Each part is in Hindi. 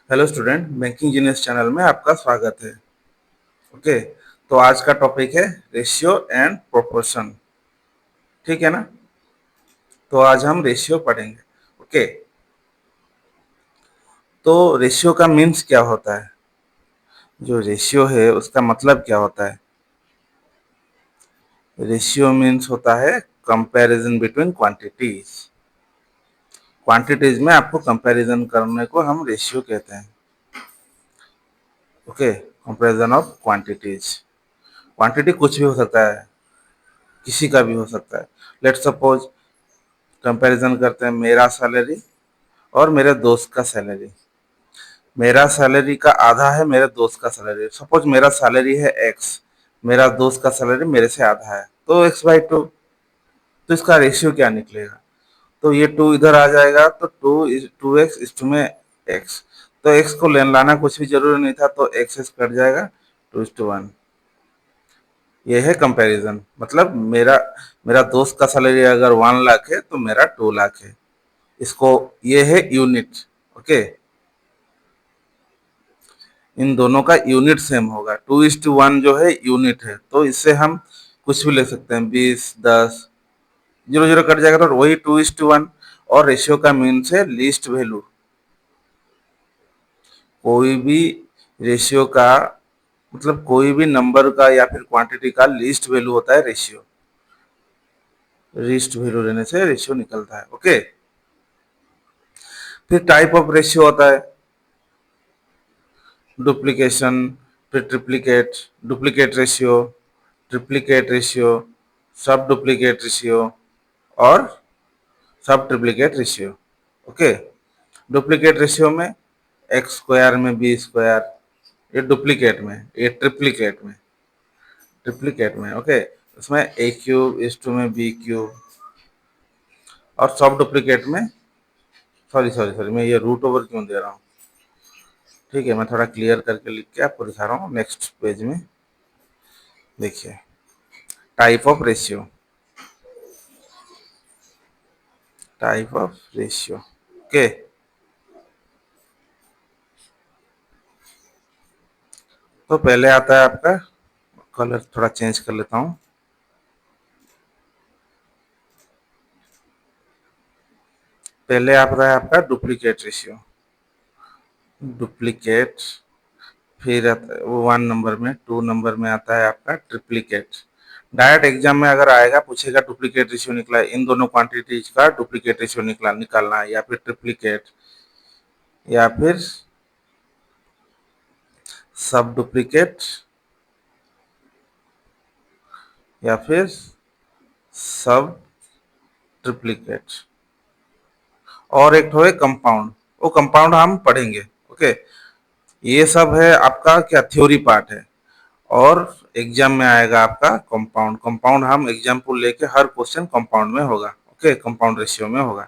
Hello student, banking genius channel में आपका स्वागत है। ओके, तो आज का टॉपिक है रेशियो एंड प्रोपोर्शन। ठीक है ना? तो आज हम रेशियो पढ़ेंगे। ओके, तो रेशियो का मीन्स क्या होता है? जो रेशियो है उसका मतलब क्या होता है? रेशियो मीन्स होता है कंपैरिजन बिटवीन क्वांटिटीज। क्वांटिटीज में आपको कंपैरिजन करने को हम रेशियो कहते हैं। Okay, comparison of quantities. Quantity कुछ भी हो सकता है, किसी का भी हो सकता है। लेट सपोज कंपैरिजन करते हैं मेरा सैलरी और मेरे दोस्त का सैलरी। मेरा सैलरी का आधा है मेरे दोस्त का सैलरी। सपोज मेरा सैलरी है एक्स, मेरा दोस्त का सैलरी मेरे से आधा है, तो एक्स बाई टू। तो इसका रेशियो क्या निकलेगा? तो ये टू इधर आ जाएगा, तो टू एक्स इस टू में एक्स। तो एक्स को लेन लाना कुछ भी जरूरी नहीं था, तो एक्स एक्स कट जाएगा, टू इस टू वन। ये है कंपैरिजन। मतलब मेरा मेरा दोस्त का सैलरी अगर 1 लाख है तो मेरा 2 लाख है। इसको, ये है यूनिट। ओके, इन दोनों का यूनिट सेम होगा। 2:1 जो है यूनिट है, तो इससे हम कुछ भी ले सकते हैं, 20, 10, जीरो जीरो कट जाएगा, तो वही 2:1। और रेशियो का मीन है लीस्ट वैल्यू। कोई भी रेशियो का मतलब कोई भी नंबर का या फिर क्वांटिटी का लीस्ट वैल्यू होता है रेशियो। लीस्ट वैल्यू लेने से रेशियो निकलता है। ओके, फिर टाइप ऑफ रेशियो होता है डुप्लीकेशन, फिर triplicate, duplicate ratio, triplicate ratio, सब डुप्लीकेट रेशियो और सब triplicate ratio. Okay, duplicate ratio में एक्स स्क्वायर में बी स्क्वायर, ये डुप्लीकेट में, ये ट्रिप्लीकेट में। ओके, उसमें ए क्यूब इस टू में बी क्यूब। और सब डुप्लीकेट में, सॉरी सॉरी सॉरी, मैं ये रूट ओवर क्यों दे रहा हूँ? ठीक है, मैं थोड़ा क्लियर करके लिख के आपको दिखा रहा हूँ नेक्स्ट पेज में। देखिए, type of ratio, type of ratio. Okay, तो पहले आता है आपका, कलर थोड़ा चेंज कर लेता हूँ। पहले आता है आपका डुप्लीकेट रेशियो, डुप्लीकेट। फिर आता है वो 1 नंबर में, 2 नंबर में आता है आपका ट्रिप्लीकेट। डायरेक्ट एग्जाम में अगर आएगा, पूछेगा डुप्लीकेट रेशियो निकला है, इन दोनों क्वांटिटीज का डुप्लीकेट रेशियो निकालना है, या फिर ट्रिप्लीकेट, या फिर सब डुप्लीकेट, या फिर सब ट्रिप्लीकेट। और एक तो है कंपाउंड, वो कंपाउंड हम पढ़ेंगे। ओके, ये सब है आपका क्या थ्योरी पार्ट है। और एग्जाम में आएगा आपका कंपाउंड। कंपाउंड हम एग्जाम्पल लेके हर क्वेश्चन कंपाउंड में होगा। ओके, कंपाउंड रेशियो में होगा।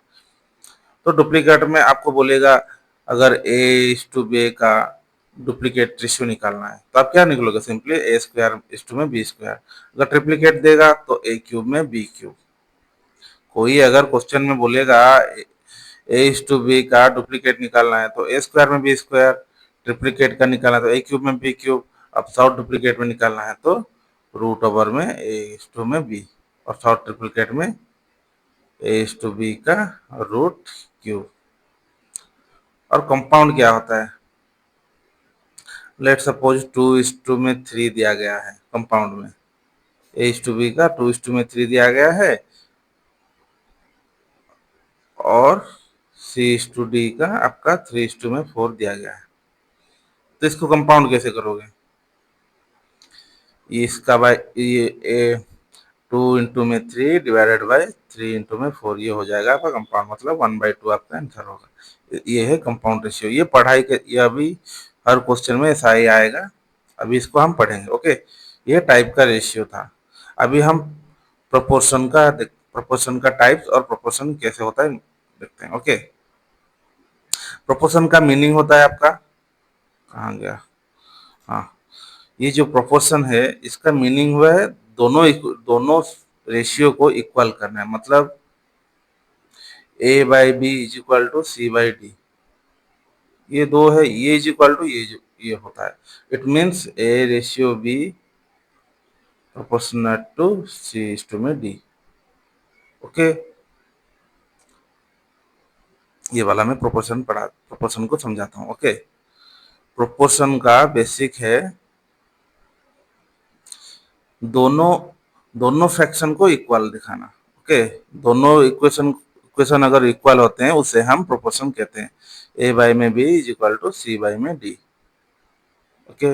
तो डुप्लीकेट में आपको बोलेगा अगर ए इस टू बी का डुप्लीकेट रेशियो निकालना है, तो आप क्या निकलोगे? सिंपली ए स्क्वायर इस टू में बी स्क्वायर। अगर ट्रिप्लीकेट देगा तो ए क्यूब में बी क्यूब। कोई अगर क्वेश्चन में बोलेगा ए इस टू बी का डुप्लीकेट निकालना है, तो ए स्क्वायर में बी स्क्वायर। ट्रिप्लीकेट का निकालना है तो ए क्यूब में बी क्यूब। अब सॉर्ट डुप्लीकेट में निकालना है तो रूट ओवर में ए इस टू में बी। और सॉर्ट ट्रिप्लीकेट में ए इस टू बी का रूट क्यूब। और कंपाउंड क्या होता है? लेट सपोज 2:2 में 3 दिया गया है कंपाउंड में। ए इस टू बी का 2:2 में 3 दिया गया है, और सी इस टू डी का आपका 3:2 में 4 दिया गया है। तो इसको कंपाउंड कैसे करोगे? इसका बाय ये 2 × 3 डिवाइडेड बाय 3 × 4, ये हो जाएगा आपका कंपाउंड। मतलब 1/2 आपका आंसर होगा। ये है कंपाउंड रेशियो। ये पढ़ाई के, ये अभी हर क्वेश्चन में ऐसा ही आएगा। अभी इसको हम पढ़ेंगे। ओके, ये टाइप का रेशियो था। अभी हम प्रोपोर्शन का टाइप्स और प्रोपोर्शन कैसे होता है देखते हैं। ओके, प्रोपोर्शन का मीनिंग होता है आपका, कहाँ गया? हाँ, ये जो प्रोपोर्शन है इसका मीनिंग हुआ है दोनों रेशियो को इक्वल करना है। मतलब A by B is equal to C by D. ये दो है, ये इज इक्वल टू ये होता है। It means A ratio B proportional to C is to में डी। ओके, ये वाला मैं प्रोपोर्शन को समझाता हूँ। ओके, प्रोपोर्शन का बेसिक है दोनों दोनों फ्रैक्शन को इक्वल दिखाना। ओके, दोनों इक्वेशन इक्वेशन अगर इक्वल होते हैं उसे हम प्रोपोर्शन कहते हैं। ए बाई में B is equal to C by में डी। ओके,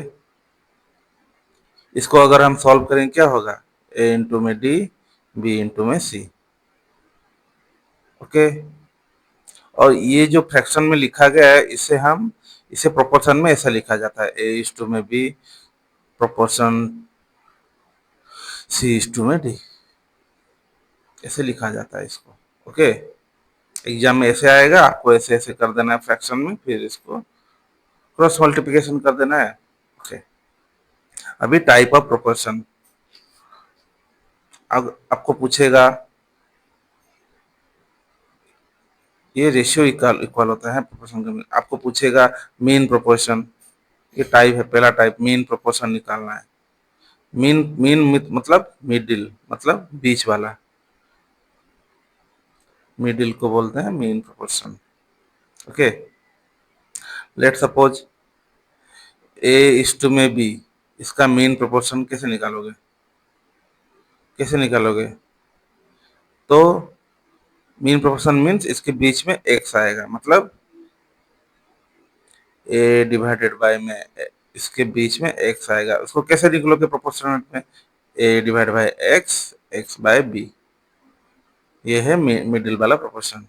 इसको अगर हम सॉल्व करें क्या होगा, ए इंटू में डी, बी इंटू में सी। ओके, और ये जो फ्रैक्शन में लिखा गया है इसे प्रोपोर्शन में ऐसा लिखा जाता है, ए इज टू में B proportion C is to में डी, ऐसे लिखा जाता है इसको। ओके, एग्जाम में ऐसे आएगा, आपको ऐसे ऐसे कर देना है फ्रैक्शन में, फिर इसको क्रॉस मल्टीप्लिकेशन कर देना है। ओके, अभी टाइप ऑफ प्रोपोर्शन, अब आपको पूछेगा ये रेशियो इक्वल इक्वल होता है प्रोपोर्शन का, आपको पूछेगा मीन प्रोपोर्शन, ये टाइप है, पहला टाइप मीन प्रोपोर्शन निकालना है। मीन मीन मतलब मिडिल, मतलब बीच वाला, मिडिल को बोलते हैं mean proportion. Okay, let suppose A is to में बी, इसका मीन प्रोपोर्शन कैसे निकालोगे, कैसे निकालोगे, तो मीन प्रोपोर्शन मीन्स इसके बीच में एक्स आएगा, मतलब ए डिवाइडेड बाय में इसके बीच में एक्स आएगा, उसको कैसे निकलोगे प्रोपोर्शनल में, A divide by X, X by B, ये है मिडिल वाला proportion.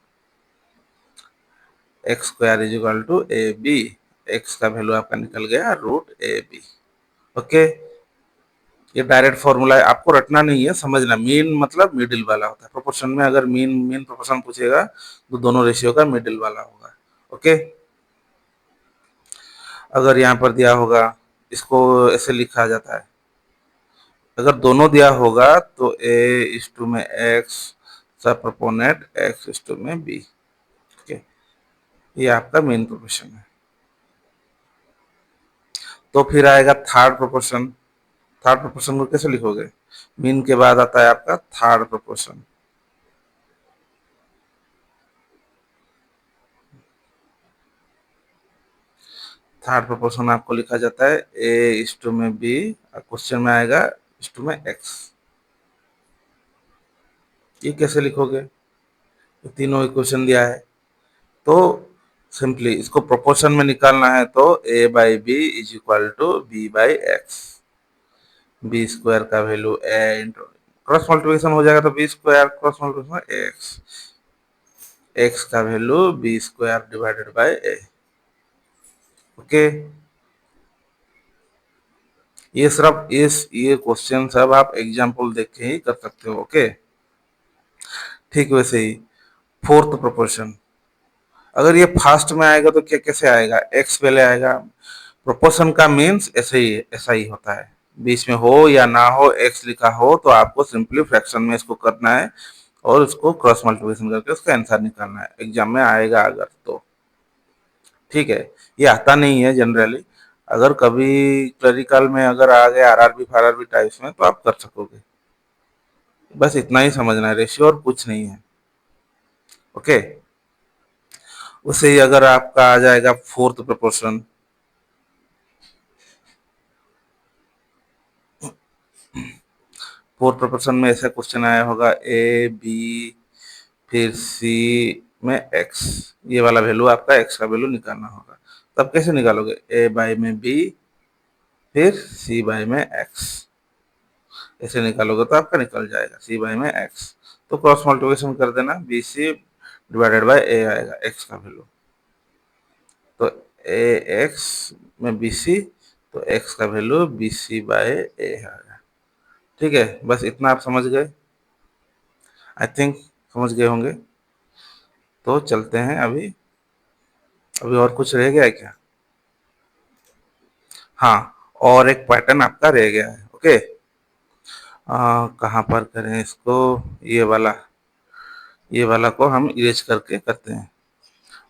X square is equal to A B, X का वैल्यू आपका निकल गया रूट ए बी। ओके, ये डायरेक्ट फॉर्मूला है, आपको रटना नहीं है, समझना। मीन मतलब मिडिल वाला होता है प्रोपोर्शन में, अगर मीन मीन प्रोपोर्शन पूछेगा तो दोनों रेशियो का मिडिल वाला होगा। ओके, अगर यहाँ पर दिया होगा, इसको ऐसे लिखा जाता है, अगर दोनों दिया होगा तो ए इज टू में एक्स सब प्रोपोनेट एक्स इज टू में बी। ओके, ये आपका मेन प्रोपोर्शन है। तो फिर आएगा थर्ड प्रोपोर्शन। थर्ड प्रोपोर्शन को कैसे लिखोगे, मीन के बाद आता है आपका थर्ड प्रोपोर्शन। थर्ड प्रोपोर्शन आपको लिखा जाता है ए इज टू में बी, क्वेश्चन में आएगा इज टू में एक्स। ये कैसे लिखोगे, ये तीनों इक्वेशन दिया है, तो सिंपली इसको प्रोपोर्शन में निकालना है, तो A by B is equal to B by X, B square का value A into cross multiplication हो जाएगा तो B square cross multiplication X, X का value B square divided by A. Okay, ये सिर्फ ये क्वेश्चन सब आप एग्जाम्पल देख के ही कर सकते हो। ओके, ठीक वैसे ही फोर्थ प्रोपोर्शन, अगर ये फास्ट में आएगा तो क्या कैसे आएगा, एक्स पहले आएगा, प्रोपोर्शन का मीन्स ऐसा ही होता है, बीच में हो या ना हो एक्स लिखा हो तो आपको सिंपली फ्रैक्शन में इसको करना है और उसको क्रॉस मल्टीप्लिकेशन करके उसका आंसर निकालना है, एग्जाम में आएगा अगर तो। ठीक है, ये आता नहीं है जनरली, अगर कभी क्लरिकल में अगर आ गया आरआरबी फारआरबी टाइप्स में तो आप कर सकोगे, बस इतना ही समझना है, रेशियो और कुछ नहीं है। ओके, उससे ही अगर आपका आ जाएगा फोर्थ प्रोपोर्शन, फोर्थ प्रोपोर्शन में ऐसा क्वेश्चन आया होगा ए बी फिर सी में एक्स, ये वाला वैल्यू आपका एक्स का वैल्यू निकालना होगा, तब कैसे निकालोगे, ए बाई में बी फिर सी बाई में एक्स, ऐसे निकालोगे तो आपका निकल जाएगा सी बाई में एक्स, तो क्रॉस मल्टीप्लिकेशन कर देना, बी सी डिवाइडेड बाई ए आएगा एक्स का वैल्यू, तो ए एक्स में बी सी, तो एक्स का वैल्यू बी सी बाई ए आएगा। ठीक है, बस इतना आप समझ गए, आई थिंक समझ गए होंगे। तो चलते हैं अभी, अभी और कुछ रह गया है क्या, हाँ, और एक पैटर्न आपका रह गया है। ओके, कहाँ पर करें इसको, ये वाला को हम इरेज करके करते हैं,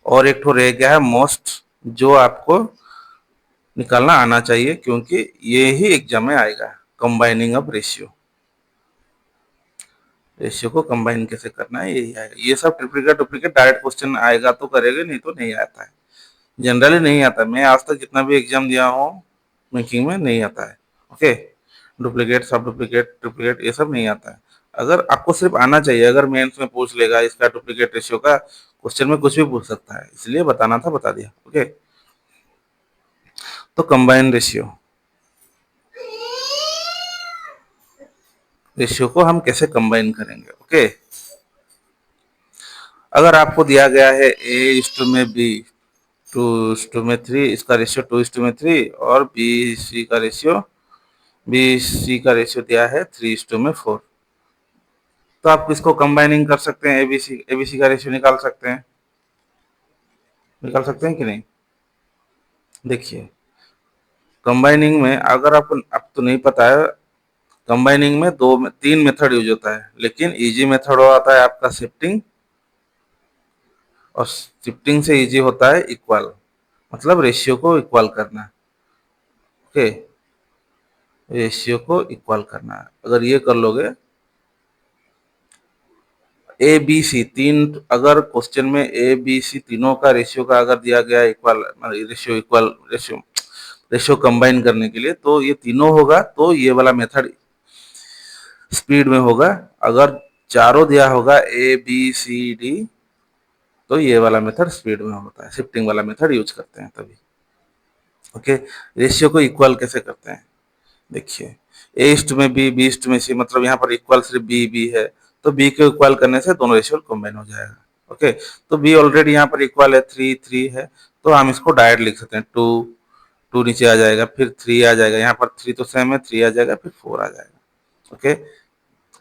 और एक तो रह गया है मोस्ट जो आपको निकालना आना चाहिए, क्योंकि ये ही एग्जाम में आएगा, कंबाइनिंग ऑफ रेशियो। रेशियो को कंबाइन कैसे करना है यही आएगा। ये सब ट्रिप्लिकेट डुप्लीकेट डायरेक्ट क्वेश्चन आएगा तो करेंगे, नहीं तो नहीं आता है, जनरली नहीं आता। मैं आज तक जितना भी एग्जाम दिया हूँ बैंकिंग में नहीं आता है। ओके, डुप्लीकेट सब डुप्लीकेट ट्रिप्लीकेट ये सब नहीं आता है। अगर आपको सिर्फ आना चाहिए, अगर मेंस में पूछ लेगा इसका डुप्लीकेट रेशियो का क्वेश्चन में कुछ भी पूछ सकता है, इसलिए बताना था, बता दिया। ओके, तो कंबाइन रेशियो, रेशियो को हम कैसे कंबाइन करेंगे। ओके, अगर आपको दिया गया है ए इस टू में बी, टू इस टू में थ्री, इसका रेशियो टू इस टू में थ्री, और बी सी का रेशियो दिया है थ्री इस टू में फोर, तो आप किसको कंबाइनिंग कर सकते हैं, एबीसी का रेशियो निकाल सकते हैं कि नहीं। देखिए, कंबाइनिंग में अगर आप तो नहीं पता है, कंबाइनिंग में तीन मेथड यूज होता है, लेकिन इजी मेथड होता है आपका शिफ्टिंग, और शिफ्टिंग से इजी होता है इक्वल, मतलब रेशियो को इक्वल करना। ओके, रेशियो को इक्वल करना है, अगर ये कर लोगे, ए बी सी तीन, अगर क्वेश्चन में ए बी सी तीनों का रेशियो का अगर दिया गया इक्वल, रेशियो रेशियो कंबाइन करने के लिए, तो ये तीनों होगा, तो ये वाला मेथड स्पीड में होगा। अगर चारों दिया होगा ए बी सी डी, तो ये वाला मेथड स्पीड में होता है, शिफ्टिंग वाला मेथड यूज करते हैं तभी। ओके, रेशियो को इक्वल कैसे करते हैं, देखिए, ए इस्ट में बी इस्ट में सी, मतलब यहाँ पर इक्वल सिर्फ बी है, तो बी को इक्वल करने से दोनों रेशियो कंबाइन हो जाएगा। ओके, तो बी ऑलरेडी यहाँ पर इक्वल है, थ्री थ्री है, तो हम इसको डायरेक्ट लिख सकते हैं, टू टू नीचे आ जाएगा, फिर थ्री आ जाएगा, यहाँ पर थ्री तो सेम है, थ्री आ जाएगा, फिर फोर आ जाएगा। ओके,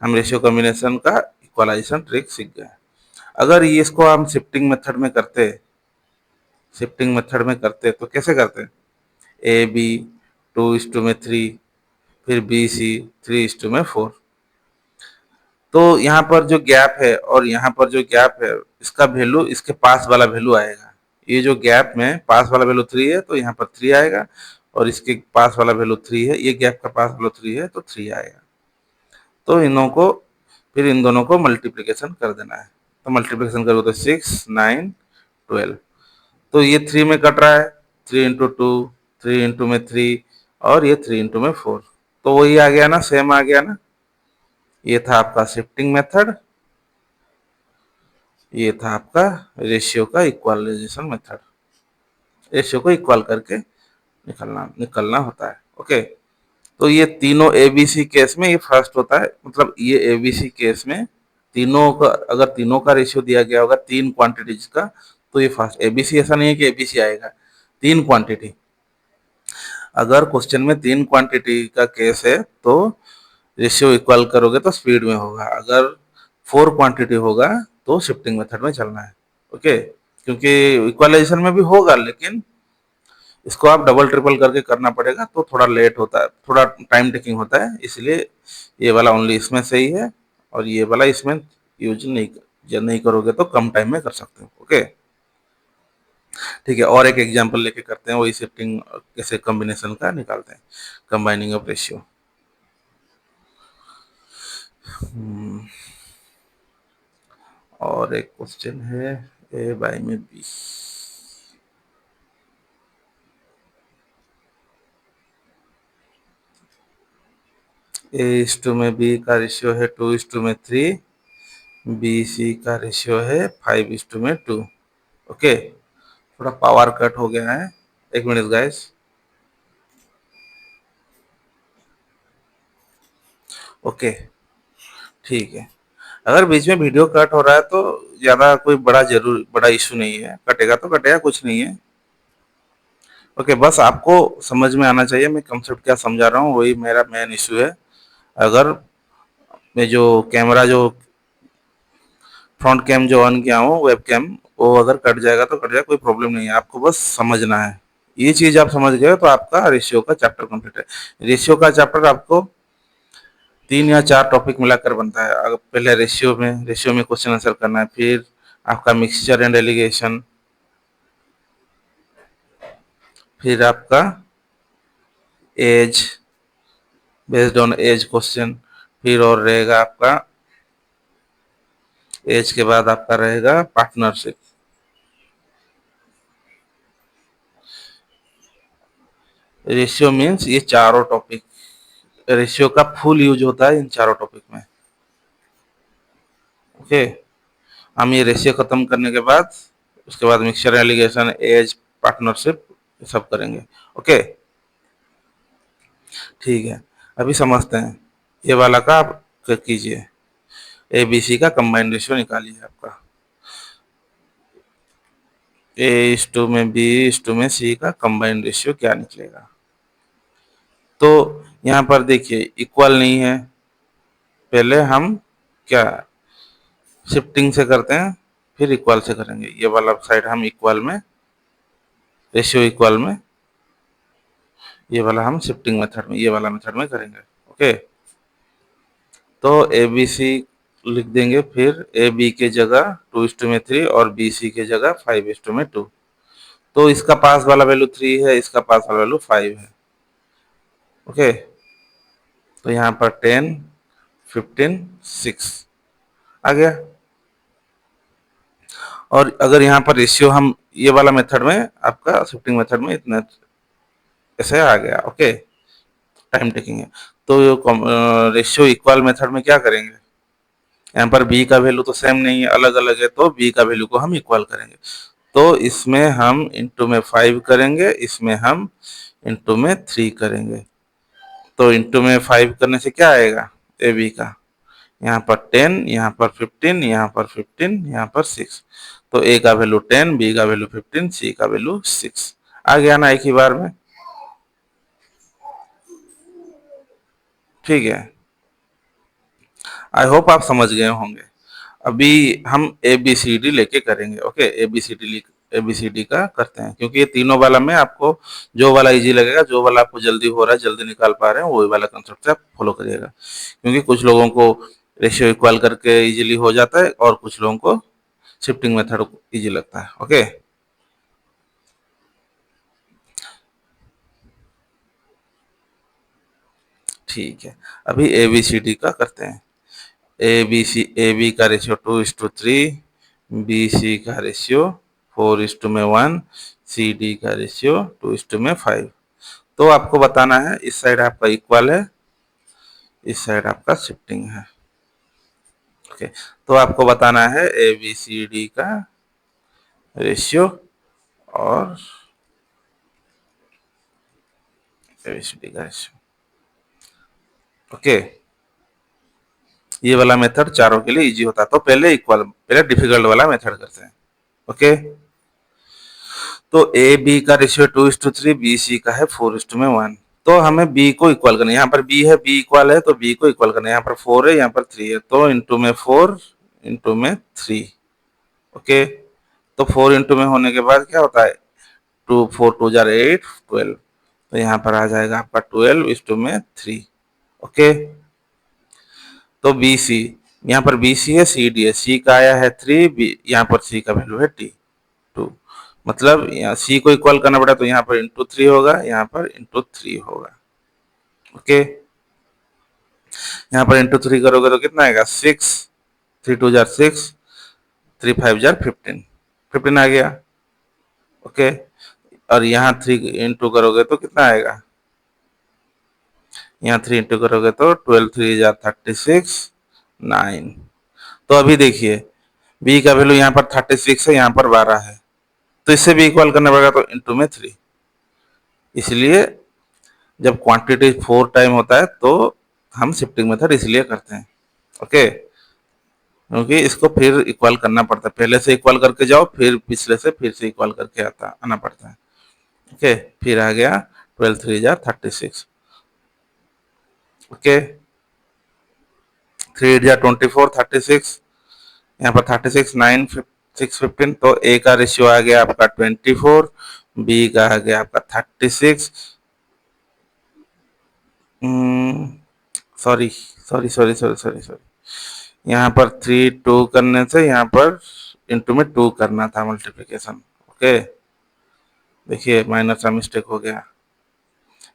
हम रेशियो कॉम्बिनेशन का इक्वलाइजेशन ट्रिक सीख गए। अगर ये इसको हम शिफ्टिंग मेथड में करते तो कैसे करते, ए बी टू इस टू में थ्री, फिर बी सी थ्री इस टू में फोर, तो यहाँ पर जो गैप है और यहाँ पर जो गैप है, इसका वैल्यू इसके पास वाला वैल्यू आएगा। ये जो गैप में पास वाला वैल्यू थ्री है, तो यहाँ पर थ्री आएगा, और इसके पास वाला वैल्यू थ्री है, ये गैप का पास वैल्यू थ्री है, तो थ्री आएगा। तो इन दोनों को मल्टीप्लीकेशन कर देना है, तो मल्टीप्लीकेशन करोगे तो सिक्स नाइन ट्वेल्व, तो ये थ्री में कट रहा है, three into two, three into में थ्री, और ये थ्री इंटू में फोर, तो वही आ गया ना, सेम आ गया ना। ये था आपका शिफ्टिंग मेथड, ये था आपका रेशियो का इक्वलाइजेशन मेथड, रेशियो को इक्वल करके निकलना होता है। ओके, तो ये तीनों एबीसी केस में ये फर्स्ट होता है, मतलब ये एबीसी केस में तीनों का, अगर तीनों का रेशियो दिया गया होगा तीन क्वांटिटीज का, तो ये फर्स्ट एबीसी, ऐसा नहीं है कि एबीसी आएगा, तीन क्वांटिटी। अगर क्वेश्चन में तीन क्वांटिटी का केस है, तो रेशियो इक्वल करोगे तो स्पीड में होगा, अगर फोर क्वांटिटी होगा तो शिफ्टिंग मेथड में चलना है। ओके, क्योंकि इक्वलाइजेशन में भी होगा, लेकिन इसको आप डबल ट्रिपल करके करना पड़ेगा, तो थोड़ा लेट होता है, थोड़ा टाइम टेकिंग होता है, इसलिए ये वाला ओनली इसमें सही है, और ये वाला इसमें यूज नहीं करोगे तो कम टाइम में कर सकते हो। ओके, ठीक है, और एक एग्जांपल लेके करते हैं, वही शिफ्टिंग कैसे कॉम्बिनेशन का निकालते हैं, कंबाइनिंग ऑफ रेशियो। और एक क्वेश्चन है, ए बाई में बी, ए इस टू में बी का रेशियो है टू इस टू में थ्री, बी सी का रेशियो है फाइव इस टू में टू। ओके, थोड़ा पावर कट हो गया है, एक मिनट गाइस। ओके, ठीक है, अगर बीच में वीडियो कट हो रहा है तो ज़्यादा कोई बड़ा इशू नहीं है, कटेगा तो कटेगा, कुछ नहीं है। ओके, बस आपको समझ में आना चाहिए मैं कंसेप्ट क्या समझा रहा हूँ, वही मेरा मेन इशू है। अगर मैं जो कैमरा जो फ्रंट कैम जो ऑन किया हूँ, वेब कैम, वो अगर कट जाएगा तो कट जाएगा, कोई प्रॉब्लम नहीं है, आपको बस समझना है। ये चीज़ आप समझ गए तो आपका रेशियो का चैप्टर कंप्लीट है। रेशियो का चैप्टर आपको तीन या चार टॉपिक मिलाकर बनता है। अगर पहले रेशियो में क्वेश्चन आंसर करना है, फिर आपका मिक्सचर एंड एलिगेशन, फिर आपका age, based on age question, फिर और रहेगा आपका एज के बाद आपका रहेगा पार्टनरशिप। रेशियो मीन्स ये चारों टॉपिक, रेशियो का फुल यूज होता है इन चारों टॉपिक में। ओके, हम ये रेशियो खत्म करने के बाद उसके बाद मिक्सचर, एलिगेशन, एज, पार्टनरशिप सब करेंगे। ओके, ठीक है। अभी समझते हैं, ये वाला का आप कीजिए, ए बी सी का कंबाइंड रेशियो निकालिए। आपका ए इस टू में बी इस टू में सी का कंबाइंड रेशियो क्या निकलेगा। तो यहाँ पर देखिए इक्वल नहीं है, पहले हम क्या शिफ्टिंग से करते हैं, फिर इक्वल से करेंगे। ये वाला साइड हम इक्वल में, रेशियो इक्वल में, ये वाला हम शिफ्टिंग मेथड में, ये वाला मेथड में करेंगे। ओके, तो ए बी सी लिख देंगे, फिर ए बी के जगह 2:3 और बी सी के जगह 5:2। तो इसका पास वाला वैल्यू 3 है, इसका पास वाला वैल्यू 5 है। ओके, तो यहाँ पर 10, 15, 6 आ गया। और अगर यहाँ पर रेशियो हम ये वाला मेथड में, आपका शिफ्टिंग मेथड में इतना ऐसे आ गया। ओके, टाइम टेकिंग है। तो रेशियो इक्वल मेथड में क्या करेंगे, यहाँ पर b का वैल्यू तो सेम नहीं है, अलग अलग है, तो b का वैल्यू को हम इक्वल करेंगे। तो इसमें हम इंटू में 5 करेंगे, इसमें हम इंटू में 3 करेंगे। तो इंटू में 5 करने से क्या आएगा, ए बी का, यहाँ पर 10, यहाँ पर 15, यहाँ पर 15, यहाँ पर 6। तो ए का वैल्यू 10, बी का वैल्यू 15, सी का वैल्यू 6 आ गया ना एक ही बार में। ठीक है, आई होप आप समझ गए होंगे। अभी हम ए बी सी डी लेके करेंगे। Okay, A B C D का करते हैं, क्योंकि ये तीनों वाला में आपको जो वाला इजी लगेगा, जो वाला आपको जल्दी हो रहा है, जल्दी निकाल पा रहे हैं, वही वाला कंसेप्ट से आप फॉलो करिएगा। क्योंकि कुछ लोगों को रेशियो इक्वल करके इजीली हो जाता है, और कुछ लोगों को शिफ्टिंग मेथड इजी लगता है। ओके, ठीक है। अभी ए बी सी डी का करते हैं। ए बी का रेशियो 2:3, बी सी का रेशियो 4:1, सी डी का रेशियो 2:5। तो आपको बताना है इस साइड आपका इक्वल है, इस साइड आपका शिफ्टिंग है। ओके, तो आपको बताना है ए बी सी डी का रेशियो और ए बी सी डी का रेशियो। ओके, ये वाला मेथड चारों के लिए इजी होता है। तो पहले डिफिकल्ट वाला मेथड करते हैं। ओके, तो ए बी का रेशियो 2:3, बी सी का है 4:1। तो हमें बी को इक्वल करना है, यहाँ पर बी है, बी इक्वल है, तो बी को इक्वल करना है। यहाँ पर 4 है, यहाँ पर 3 है, तो इंटू में 4, इंटू में 3। ओके, तो 4 इंटू में होने के बाद क्या होता है, 4 2 8, 12। तो यहाँ पर आ जाएगा आपका 12:3। ओके, तो बी सी, यहाँ पर बी सी है, सी डी है, सी का आया है 3, बी यहाँ पर सी का वैल्यू है 2। मतलब यहाँ सी को इक्वल करना पड़ा, तो यहाँ पर इंटू 3 होगा, यहाँ पर इंटू 3 होगा। ओके, यहाँ पर इंटू 3 करोगे तो कितना आएगा, 6, 3 2 6, 3 5 15, 15 आ गया। ओके, और यहाँ 3 इंटू करोगे तो कितना आएगा, यहाँ 3 इंटू करोगे तो 12 3 36, 9। तो अभी देखिए b का वैल्यू यहाँ पर 36 है, यहाँ पर 12 है, तो इससे भी इक्वल करना पड़ेगा, तो इंटू में 3। इसलिए जब क्वांटिटी 4 टाइम होता है तो हम शिफ्टिंग मेथड इसलिए करते हैं। ओके, क्योंकि इसको फिर इक्वल करना पड़ता है, पहले से इक्वल करके जाओ, फिर पिछले से फिर से इक्वल करके आना पड़ता है। ओके, फिर आ गया 12 3 36। ओके, 3 8 24, 36, यहाँ पर 36, 9 6 15। तो ए का रेशियो आ गया आपका 24, बी का आ गया आपका 36, sorry sorry sorry sorry sorry sorry, यहाँ पर 3 2 करने से यहाँ पर इंटू में 2 करना था, मल्टीप्लीकेशन। ओके, देखिए माइनर सा मिस्टेक हो गया।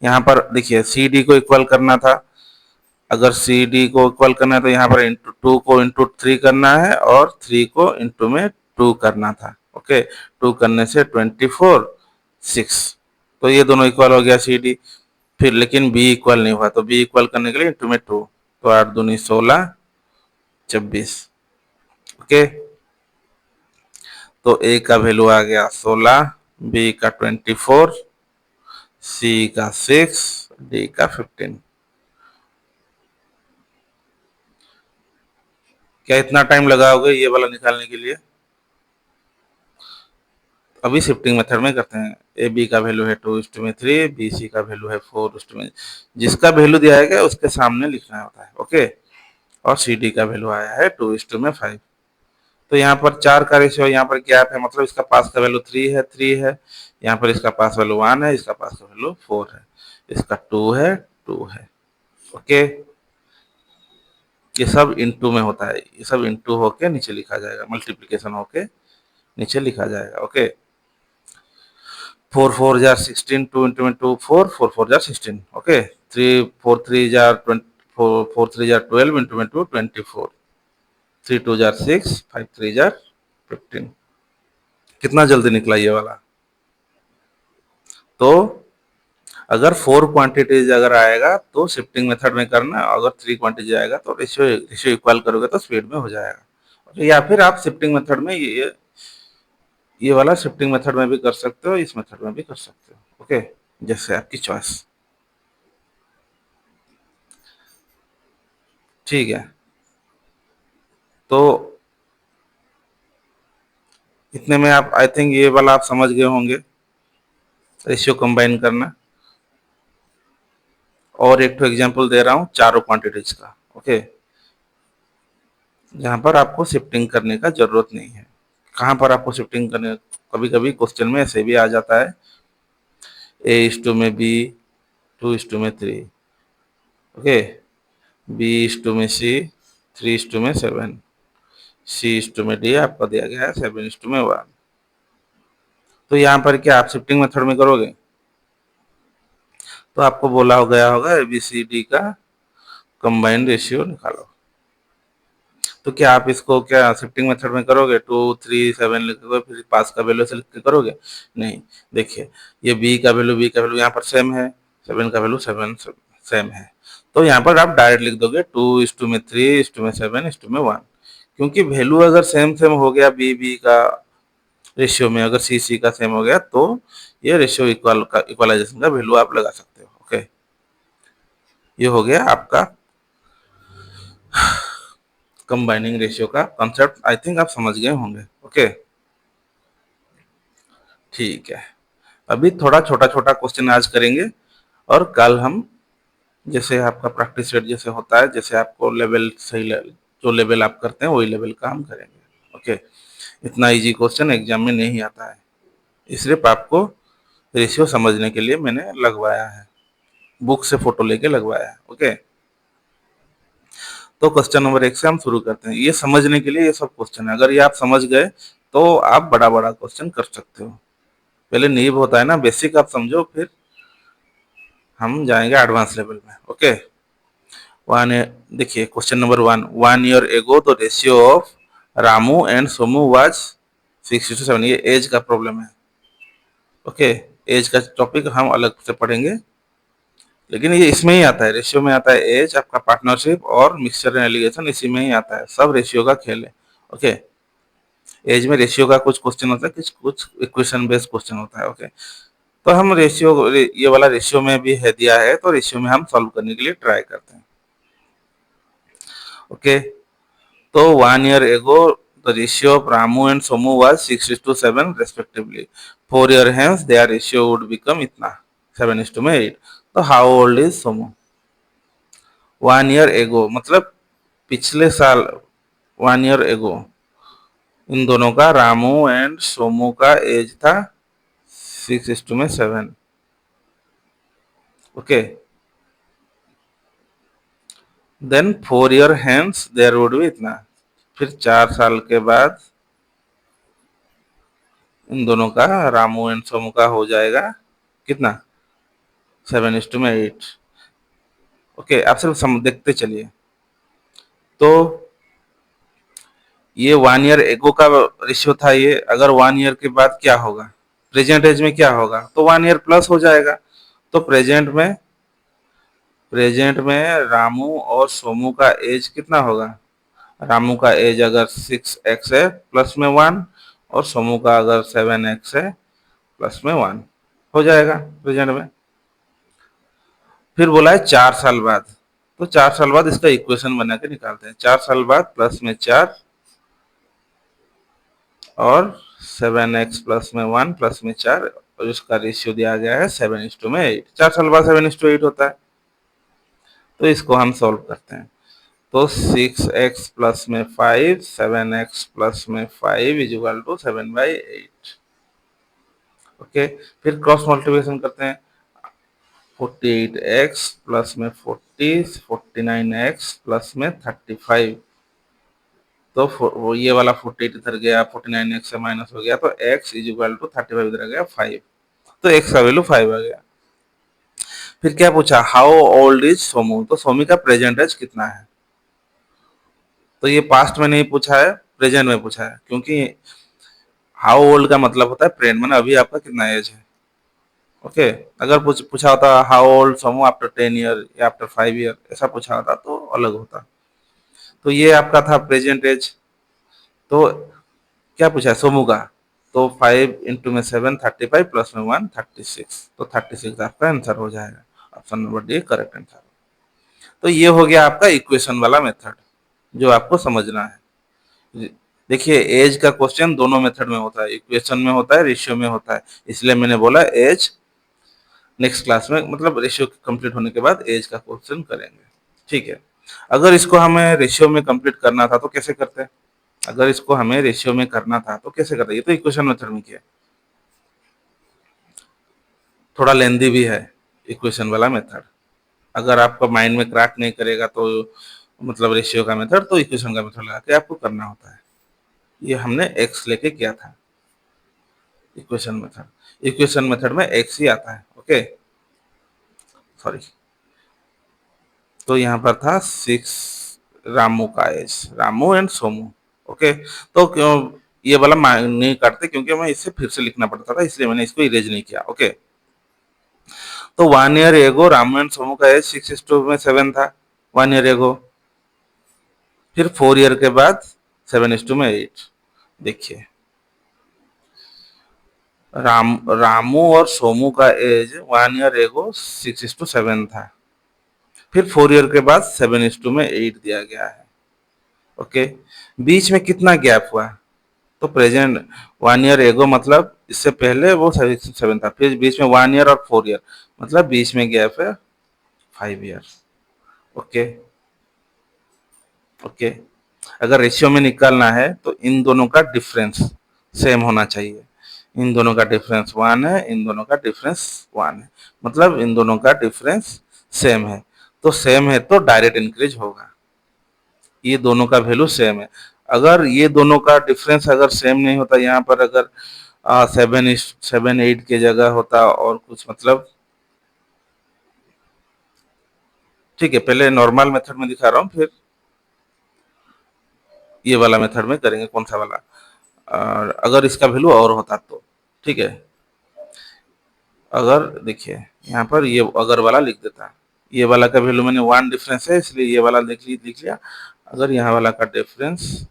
यहाँ पर देखिए सी डी को इक्वल करना था, अगर सी डी को इक्वल करना है तो यहाँ पर इंटू टू को इंटू थ्री करना है और थ्री को इंटू में टू करना था। ओके, टू करने से 24 6, तो ये दोनों इक्वल हो गया सी डी। फिर लेकिन बी इक्वल नहीं हुआ, तो बी इक्वल करने के लिए इंटू में टू, तो 8 दूनी 16 26। ओके, तो ए का वैल्यू आ गया 16, बी का 24, सी का 6, डी का 15। क्या इतना टाइम लगाओगे ये वाला निकालने के लिए? अभी शिफ्टिंग मेथड में करते हैं। ए बी का वैल्यू है 2:3, बी सी का वैल्यू है 4:, जिसका वैल्यू दिया है उसके सामने लिखना होता है। ओके, और सी डी का वैल्यू आया है 2:5। तो यहाँ पर चार का रेशियो, यहाँ पर गैप है, मतलब इसका पास का वैल्यू 3 है, यहाँ पर इसका पास वैल्यू 1 है, इसका पास का वैल्यू 4 है, इसका 2 है। ओके, ये सब इनटू में होता है, ये सब इनटू होके नीचे लिखा जाएगा, मल्टीप्लीकेशन होके नीचे लिखा जाएगा। ओके, 4 4 जार 16, 2 इंटू में 2 4, 4 4 jar 16। Okay, 3 4 3 jar 20, 4 3 jar 12 into में 2 24, 3 2 जार 6, 5 3 जार 15। कितना जल्दी निकला ये वाला? तो अगर 4 क्वांटिटीज अगर आएगा तो शिफ्टिंग मेथड में करना, अगर 3 क्वांटिटीज आएगा तो रेशियो रेशियो इक्वल करोगे तो स्पीड में हो जाएगा। या फिर आप शिफ्टिंग मेथड में ये वाला शिफ्टिंग मेथड में भी कर सकते हो, इस मेथड में भी कर सकते हो। ओके, जैसे आपकी चॉइस। ठीक है, तो इतने में आप आई थिंक ये वाला आप समझ गए होंगे, रेशियो कंबाइन करना। और एक तो एग्जांपल दे रहा हूँ चारों क्वांटिटीज का। ओके, जहां पर आपको शिफ्टिंग करने का जरूरत नहीं है। कहां पर आपको शिफ्टिंग करने, कभी कभी क्वेश्चन में ऐसे भी आ जाता है, A:2 में B, 2:3 में 3। ओके, B:2 में C, 3:7 में 7, C:2 में D आपको दिया गया है 7:1। तो यहाँ पर क्या आप शिफ्टिंग मेथड में करोगे तो आपको बोला गया होगा ABCD का कंबाइंड रेशियो निकालो। तो क्या आप इसको क्या शिफ्टिंग मेथड में करोगे, 2 3 7 लिखोगे फिर पास का वैल्यू से लिख के करोगे? नहीं, देखिए ये बी का वैल्यू यहाँ पर सेम है, 7 का वैल्यू 7 सेम है, तो यहाँ पर आप डायरेक्ट लिख दोगे 2:3 में 3:7 7:1, क्योंकि वैल्यू अगर सेम सेम हो गया बी बी का रेशियो में, अगर सी सी का सेम हो गया तो ये रेशियो इक्वलाइजेशन का वैल्यू आप लगा सकते हो। ओके, ये हो गया आपका कंबाइनिंग रेशियो का कॉन्सेप्ट, आई थिंक आप समझ गए होंगे। ओके, ठीक है, अभी थोड़ा छोटा छोटा क्वेश्चन आज करेंगे, और कल हम जैसे आपका प्रैक्टिस सेट जैसे होता है, जैसे आपको लेवल सही लेवल, जो लेवल आप करते हैं वही लेवल का हम करेंगे। ओके, इतना इजी क्वेश्चन एग्जाम में नहीं आता है, सिर्फ आपको रेशियो समझने के लिए मैंने लगवाया है, बुक से फोटो लेके लगवाया है। ओके, तो क्वेश्चन नंबर 1 से हम शुरू करते हैं। ये समझने के लिए ये सब क्वेश्चन है, अगर ये आप समझ गए तो आप बड़ा बड़ा क्वेश्चन कर सकते हो। पहले नींव होता है ना, बेसिक आप समझो, फिर हम जाएंगे एडवांस लेवल में। ओके, वन, देखिए question number 1 year ago the ratio of Ramu and Somu was 6:7। ये एज का प्रॉब्लम है। ओके, एज का टॉपिक हम अलग से पढ़ेंगे, लेकिन ये इसमें ही आता है, रेशियो में आता है एज, आपका पार्टनरशिप और मिक्सचर एंड एलिगेशन इसी में ही आता है, सब रेशियो का खेल है। ओके, एज में रेशियो का कुछ क्वेश्चन होता है, कुछ कुछ इक्वेशन बेस्ड क्वेश्चन होता है। ओके, तो हम रेशियो, ये वाला रेशियो में भी है दिया है, तो रेशियो में हम सॉल्व करने के लिए ट्राई करते हैं। ओके, तो 1 year ago the ratio of Ramu and Somu was 6:7 respectively. 4 year hence their ratio would become इतना 7:8. तो how old is Somu? 1 year ago मतलब पिछले साल, 1 ईयर एगो इन दोनों का, रामू एंड सोमू का एज था 6:7। Okay, then 4 year hence there would be इतना, फिर 4 साल के बाद इन दोनों का, रामू एंड सोमू का हो जाएगा कितना, 7:8। ओके, आप सिर्फ देखते चलिए। तो ये 1 ईयर एगो का रेशियो था ये, अगर 1 ईयर के बाद क्या होगा, प्रेजेंट एज में क्या होगा, तो 1 ईयर प्लस हो जाएगा। तो प्रेजेंट में रामू और सोमू का एज कितना होगा, रामू का एज अगर 6x है प्लस में 1, और सोमू का अगर 7x है प्लस में 1, हो जाएगा प्रेजेंट में। फिर बोला है 4 साल बाद, तो 4 साल बाद इसका इक्वेशन बना के निकालते हैं। 4 साल बाद प्लस में 4 और 7x प्लस में 1 प्लस में 4, और इसका रेशियो दिया गया है 7:8। 4 साल बाद 7:8 होता है। तो इसको हम सॉल्व करते हैं। तो 6x प्लस में 5, 7x प्लस में 5 इज इक्वल टू 7/8। ओके, फिर क्रॉस मल्टीप्लिकेशन करते हैं। 48x प्लस में 40, 49x प्लस में 35। तो वो ये वाला 48 इधर गया, 49x से माइनस हो गया, तो x इज इक्वल टू 35 इधर गया 5। तो x का वैल्यू 5 आ गया। फिर क्या पूछा, हाउ ओल्ड इज सोमू, तो सोमी का प्रेजेंट एज कितना है। तो ये पास्ट में नहीं पूछा है, प्रेजेंट में पूछा है, क्योंकि हाउ ओल्ड का मतलब होता है प्रेजेंट, माने अभी आपका कितना एज है। ओके, अगर पूछा होता how old Somu after 10 year या आफ्टर 5 ईयर, ऐसा पूछा होता तो अलग होता। तो ये आपका था प्रेजेंट एज। तो क्या पूछा है सोमू का, तो 5 में 7 35 प्लस में 1 36, तो 36 आपका आंसर हो जाएगा। Option number D correct answer. तो ये हो गया आपका इक्वेशन वाला मेथड जो आपको समझना है। देखिए, एज का क्वेश्चन दोनों मेथड में होता है, इक्वेशन में होता है, रेशियो में होता है, इसलिए मैंने बोला एज नेक्स्ट क्लास में, मतलब रेशियो कंप्लीट होने के बाद एज का क्वेश्चन करेंगे। ठीक है, अगर इसको हमें रेशियो में कंप्लीट करना था तो कैसे करते हैं, अगर इसको हमें रेशियो में करना था तो कैसे करते, ये तो इक्वेशन मेथड में किया, थोड़ा लेंदी भी है इक्वेशन वाला मेथड। अगर आपका माइंड में क्रैक नहीं करेगा तो मतलब रेशियो का मेथड, तो इक्वेशन का मेथड लगा के आपको करना होता है। ये हमने एक्स लेके किया था इक्वेशन मेथड में एक्स ही आता है। Okay, sorry. तो यहाँ पर था 6 रामू का age, Ramu and Somu. Okay, तो क्यों ये वाला नहीं करते, क्योंकि मैं इसे फिर से लिखना पड़ता था, इसलिए मैंने इसको इरेज नहीं किया। ओके, तो 1 year ago Ramu and Somu का एज 6:7 था 1 ईयर एगो। फिर 4 ईयर के बाद 7:8। देखिए, रामू और सोमू का एज 1 ईयर एगो 6:7 था, फिर 4 ईयर के बाद 7:8 दिया गया है। ओके, बीच में कितना गैप हुआ, तो प्रेजेंट 1 ईयर एगो मतलब इससे पहले वो 7 था, फिर बीच में 1 ईयर और 4 ईयर, मतलब बीच में गैप है 5 ईयर। ओके, ओके, अगर रेशियो में निकालना है तो इन दोनों का डिफरेंस सेम होना चाहिए। इन दोनों का डिफरेंस 1 है, इन दोनों का डिफरेंस 1 है, मतलब इन दोनों का डिफरेंस सेम है। तो सेम है तो डायरेक्ट इंक्रीज होगा, ये दोनों का वैल्यू सेम है। अगर ये दोनों का डिफरेंस अगर सेम नहीं होता, यहाँ पर अगर 7:8 की जगह होता और कुछ, मतलब ठीक है, पहले नॉर्मल मेथड में दिखा रहा हूँ, फिर ये वाला मेथड में करेंगे, कौन सा वाला, और अगर इसका वैल्यू और होता तो। ठीक है, अगर देखिए यहाँ पर ये अगर वाला लिख देता, ये वाला का वैल्यू मैंने 1 डिफरेंस है इसलिए ये वाला लिख लिया। अगर यहाँ वाला का डिफरेंस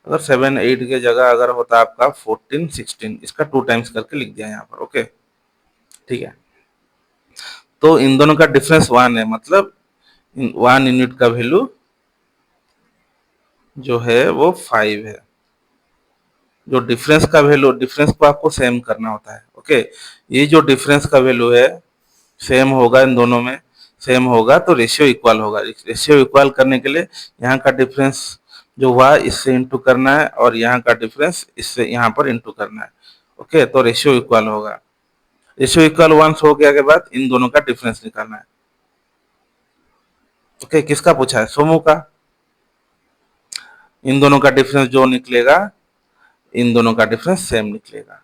अगर 7:8 की जगह अगर होता आपका 14:16, इसका 2 टाइम्स करके लिख दिया यहाँ पर। ओके, ठीक है, तो इन दोनों का डिफरेंस 1 है, मतलब 1 यूनिट का वैल्यू जो है वो 5 है। जो डिफरेंस का वैल्यू, डिफरेंस को आपको सेम करना होता है। ओके, ये जो डिफरेंस का वैल्यू है सेम होगा, इन दोनों में सेम होगा तो रेशियो इक्वल होगा। रेशियो इक्वल करने के लिए यहाँ का डिफरेंस जो हुआ इससे इंटू करना है, और यहाँ का डिफरेंस इससे यहाँ पर इंटू करना है। ओके, तो रेशियो इक्वल होगा। रेशियो इक्वल वंस हो गया के बाद इन दोनों का डिफरेंस निकालना है। ओके, किसका पूछा है, सोमू का। इन दोनों का डिफरेंस जो निकलेगा, इन दोनों का डिफरेंस सेम निकलेगा।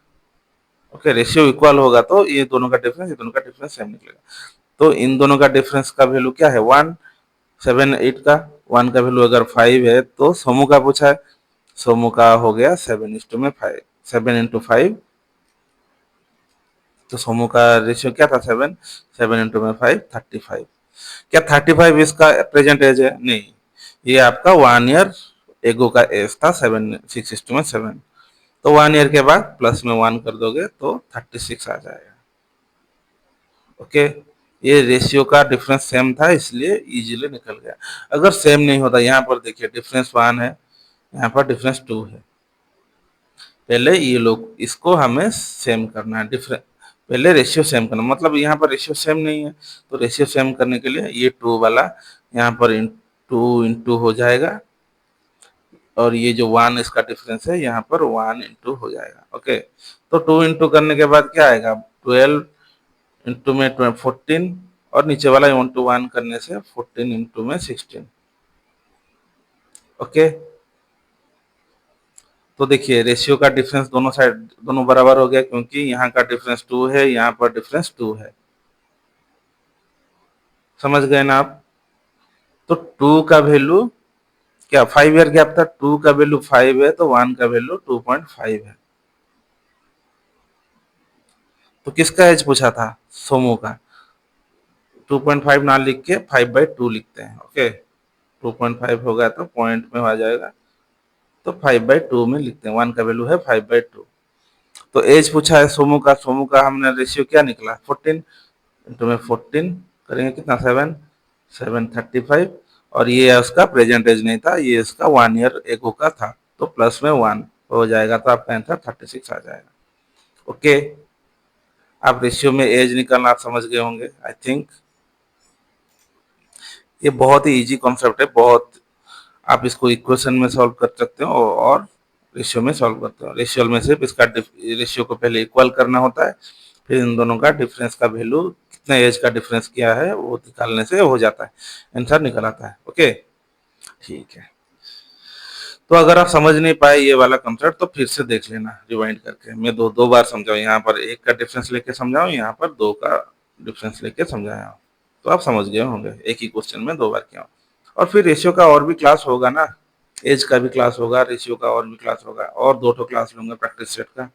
ओके, रेशियो इक्वल होगा तो ये दोनों का डिफरेंस, ये दोनों का डिफरेंस सेम निकलेगा। तो इन दोनों का डिफरेंस का वैल्यू क्या है, 1, 7, 8 का 1 का वैल्यू अगर 5 है तो सोमू का पूछा है, सोमू का हो गया 7:5, 7 × 5, तो सोमू का रेशियो क्या था, 7, 7 × 5 35। क्या 35 इसका प्रेजेंट एज है, नहीं, ये आपका 1 ईयर एगो का एज था, 6:7। तो 1 ईयर के बाद प्लस में 1 कर दोगे तो 36 आ जाएगा। ओके, ये रेशियो का डिफरेंस सेम था इसलिए इजीली निकल गया। अगर सेम नहीं होता, यहाँ पर देखिए डिफरेंस 1 है, यहाँ पर डिफरेंस 2 है। पहले ये लोग इसको हमें सेम करना है, डिफरेंस पहले रेशियो सेम करना, मतलब यहाँ पर रेशियो सेम नहीं है, तो रेशियो सेम करने के लिए ये 2 वाला यहाँ पर 2 × हो जाएगा, और ये जो 1 इसका डिफरेंस है यहाँ पर 1 × हो जाएगा। ओके, तो 2 × करने के बाद क्या आएगा, 12 इंटू में 14, और नीचे वाला 1 करने से 14 इंटू में 16। ओके, तो देखिए रेशियो का डिफरेंस दोनों साइड दोनों बराबर हो गया, क्योंकि यहाँ का डिफरेंस 2 है, यहाँ पर डिफरेंस 2 है। समझ गए ना आप? तो 2 का वैल्यू क्या, 5 ईयर गैप था, 2 का वैल्यू 5 है तो 1 का वैल्यू 2.5 है। तो किसका एज पूछा था, सोमू का। 2.5 ना लिख के 5/2 लिखते हैं। ओके, 2.5 होगा तो पॉइंट में आ जाएगा, तो 5/2 में लिखते हैं, 1 का वैल्यू है 5/2। तो एज पूछा है सोमू का, सोमू का हमने रेशियो क्या निकला, 14 इंटू में 14 करेंगे कितना, 7, 735, और ये उसका प्रेजेंट एज नहीं था, ये इसका 1 ईयर एगो का था, तो प्लस में 1 हो जाएगा, तो आपका आंसर 36 आ जाएगा। ओके, आप रेशियो में एज निकालना आप समझ गए होंगे आई थिंक। ये बहुत ही इजी कॉन्सेप्ट है, बहुत, आप इसको इक्वेशन में सॉल्व कर सकते हो और रेशियो में सॉल्व करते हो। रेशियो में सिर्फ इसका रेशियो को पहले इक्वल करना होता है, फिर इन दोनों का डिफरेंस का वैल्यू कितना एज का डिफरेंस क्या है वो निकालने से हो जाता है, आंसर निकल आता है। ओके, ठीक है। तो अगर आप समझ नहीं पाए ये वाला कंसेप्ट तो फिर से देख लेना रिवाइंड करके, मैं दो दो बार समझाऊँ, यहाँ पर 1 का डिफरेंस लेके समझाऊँ, यहाँ पर 2 का डिफरेंस लेके समझाया हूँ, तो आप समझ गए होंगे, एक ही क्वेश्चन में 2 बार किया हूँ। और फिर रेशियो का और भी क्लास होगा ना, एज का भी क्लास होगा, रेशियो का और भी क्लास होगा, और 2 क्लास लूंगा प्रैक्टिस सेट का।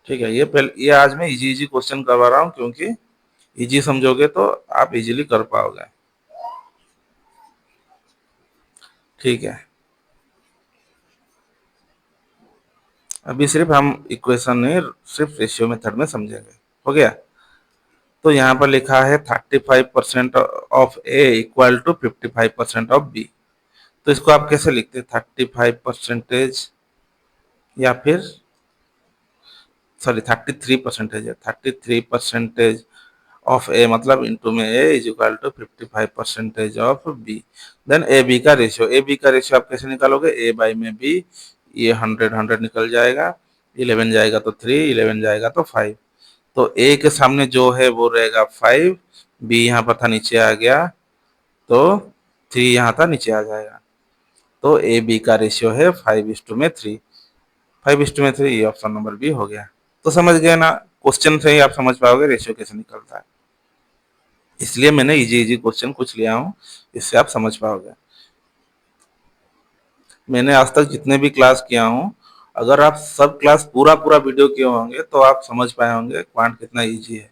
ठीक है, ये आज मैं इजी इजी क्वेश्चन करवा रहा हूँ, क्योंकि इजी समझोगे तो आप इजीली कर पाओगे। ठीक है, अभी सिर्फ हम इक्वेशन नहीं, सिर्फ रेशियो मेथड में समझेंगे। हो गया, तो यहाँ पर लिखा है 35% of A equal to 55% of B. तो इसको आप कैसे लिखते हैं, 35% या फिर सॉरी 33% है, 33% ऑफ ए, मतलब इंटू में A is equal to 55% of B. Then A B का रेशियो, ए बी का रेशियो आप कैसे निकालोगे, ए बाई में बी, ये 100 100 निकल जाएगा, 11 जाएगा तो 3, 11 जाएगा तो 5। तो ए के सामने जो है वो रहेगा 5, बी यहाँ पर था नीचे आ गया, तो 3 यहाँ था नीचे आ जाएगा। तो ए बी का रेशियो है 5:3, 5:3, ये ऑप्शन नंबर बी हो गया। तो समझ गए ना, क्वेश्चन से ही आप समझ पाओगे रेशियो कैसे निकलता है, इसलिए मैंने इजी इजी क्वेश्चन कुछ लिया हूँ, इससे आप समझ पाओगे। मैंने आज तक जितने भी क्लास किया हूँ, अगर आप सब क्लास पूरा पूरा वीडियो किए होंगे तो आप समझ पाए होंगे क्वांट कितना इजी है,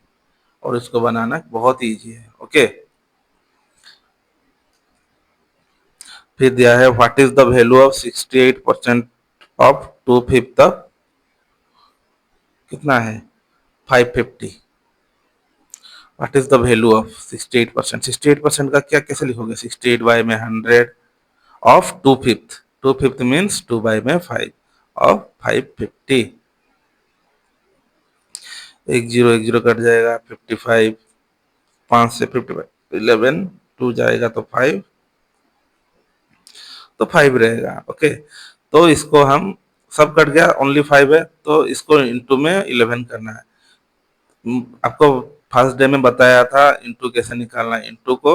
और इसको बनाना बहुत ही इजी है। ओके, फिर दिया है what is the value of 68% of 2/5 कितना है, 550। What is the value of 68%, 68% का क्या कैसे लिखोगे, 68 बाय में 100 ऑफ 2/5, 2/5 मीन्स 2 बाय में 5 ऑफ 550। एक जीरो कट जाएगा, 55, 5 से 55 11, 2 जाएगा तो 5, तो 5 रहेगा। ओके, तो इसको हम सब कट गया, ओनली 5 है, तो इसको इंटू में 11 करना है। आपको फर्स्ट डे में बताया था इंटू कैसे निकालना है, इंटू को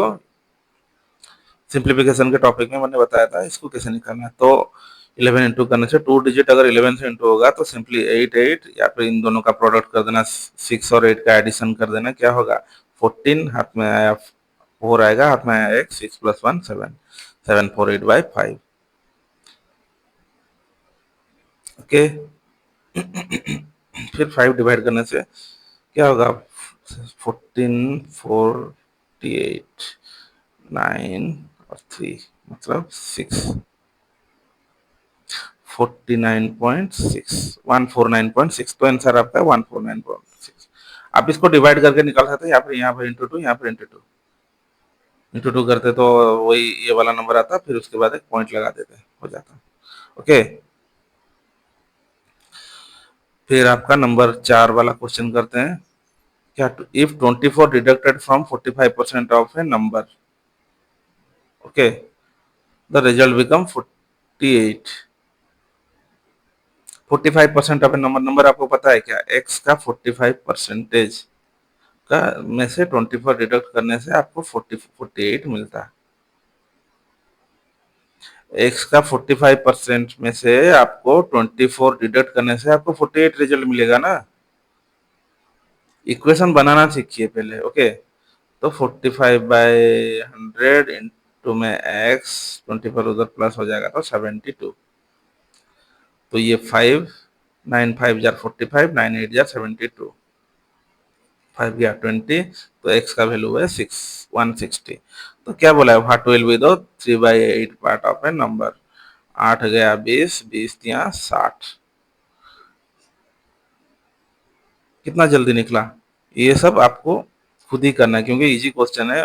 सिंप्लीफिकेशन के टॉपिक में मैंने बताया था इसको कैसे निकालना है। तो 11 इंटू करने से 2 डिजिट अगर 11 से इंटू होगा तो सिंपली 8 8, या फिर इन दोनों का प्रोडक्ट कर देना, 6 और 8 का एडिशन कर देना, क्या होगा 14, हाथ में आया 4 आएगा, हाथ में आया 1, 6 + 1 7, 748/5। ओके, फिर 5 डिवाइड करने से क्या होगा 14, 48, 9 और 3 मतलब 6, 49.6, 149.6। तो आंसर आपका 149.6। आप इसको डिवाइड करके निकाल सकते हैं, यहाँ पर इंटू टू, यहाँ पर इंटू टू करते तो वही ये वाला नंबर आता, फिर उसके बाद एक पॉइंट लगा देते, हो जाता। ओके, फिर आपका नंबर 4 वाला क्वेश्चन करते हैं। क्या, if 24 deducted from 45% of A number, okay, the result become 48। 45% of A number, number आपको पता है क्या, एक्स का 45% का में से 24 डिडक्ट करने से आपको 48 मिलता है। एक्स का 45% में से आपको 24 डिडक्ट करने से आपको 48 रिजल्ट मिलेगा ना। इक्वेशन बनाना सीखिए पहले। ओके, तो 45/100 इंटू में एक्स, 24 उधर प्लस हो जाएगा तो 72। तो ये 5, 9 5 जार 45, 9 8 जार 72, 5 गया 20, तो एक्स का वैल्यू है 160। तो क्या बोला है, what will be the 3/8 part of A number. 8 गया 20, 20 दिया 60। कितना जल्दी निकला। ये सब आपको खुद ही करना है, क्योंकि इजी क्वेश्चन है।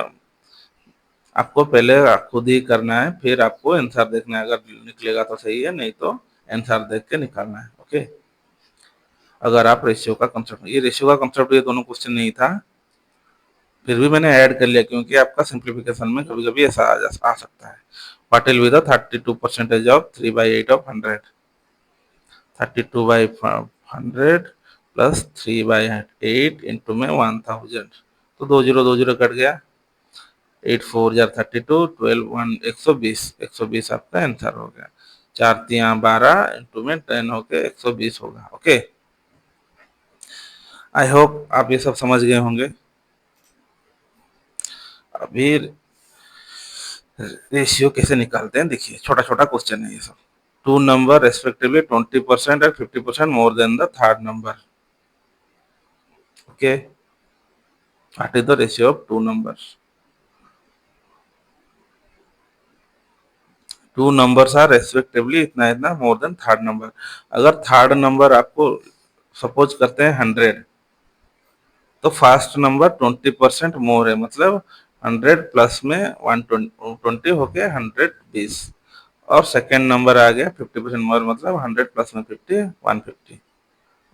आपको पहले खुद ही करना है, फिर आपको आंसर देखना है, अगर निकलेगा तो सही है, नहीं तो आंसर देख के निकालना है। ओके, अगर आप रेशियो का कंसेप्ट, ये रेशियो का कंसेप्ट ये दोनों क्वेश्चन नहीं था, फिर भी मैंने ऐड कर लिया क्योंकि आपका सिंप्लीफिकेशन में कभी कभी ऐसा आ सकता है। What will be the 32% of 3/8 of 100। 32/100 plus 3/8 into में 1000। तो 20 कट गया, 8 4 जार 32, 12 1 120, 120 आपका आंसर हो गया। 4 3 12 इंटू में 10 होके 120 होगा। ओके, आई होप आप ये सब समझ गए होंगे। अभी रेशियो कैसे निकालते हैं देखिए, छोटा छोटा क्वेश्चन है ये सब। Two number respectively 20% and 50% more than the third number. Okay, what is the ratio of two numbers. Two numbers are respectively इतना इतना मोर देन थर्ड नंबर। अगर थर्ड नंबर आपको सपोज करते हैं 100, तो फर्स्ट नंबर 20% मोर है, मतलब 100 प्लस में 120 होके 120, और सेकेंड नंबर आ गया 50% मोर, मतलब 100 प्लस में 50 150।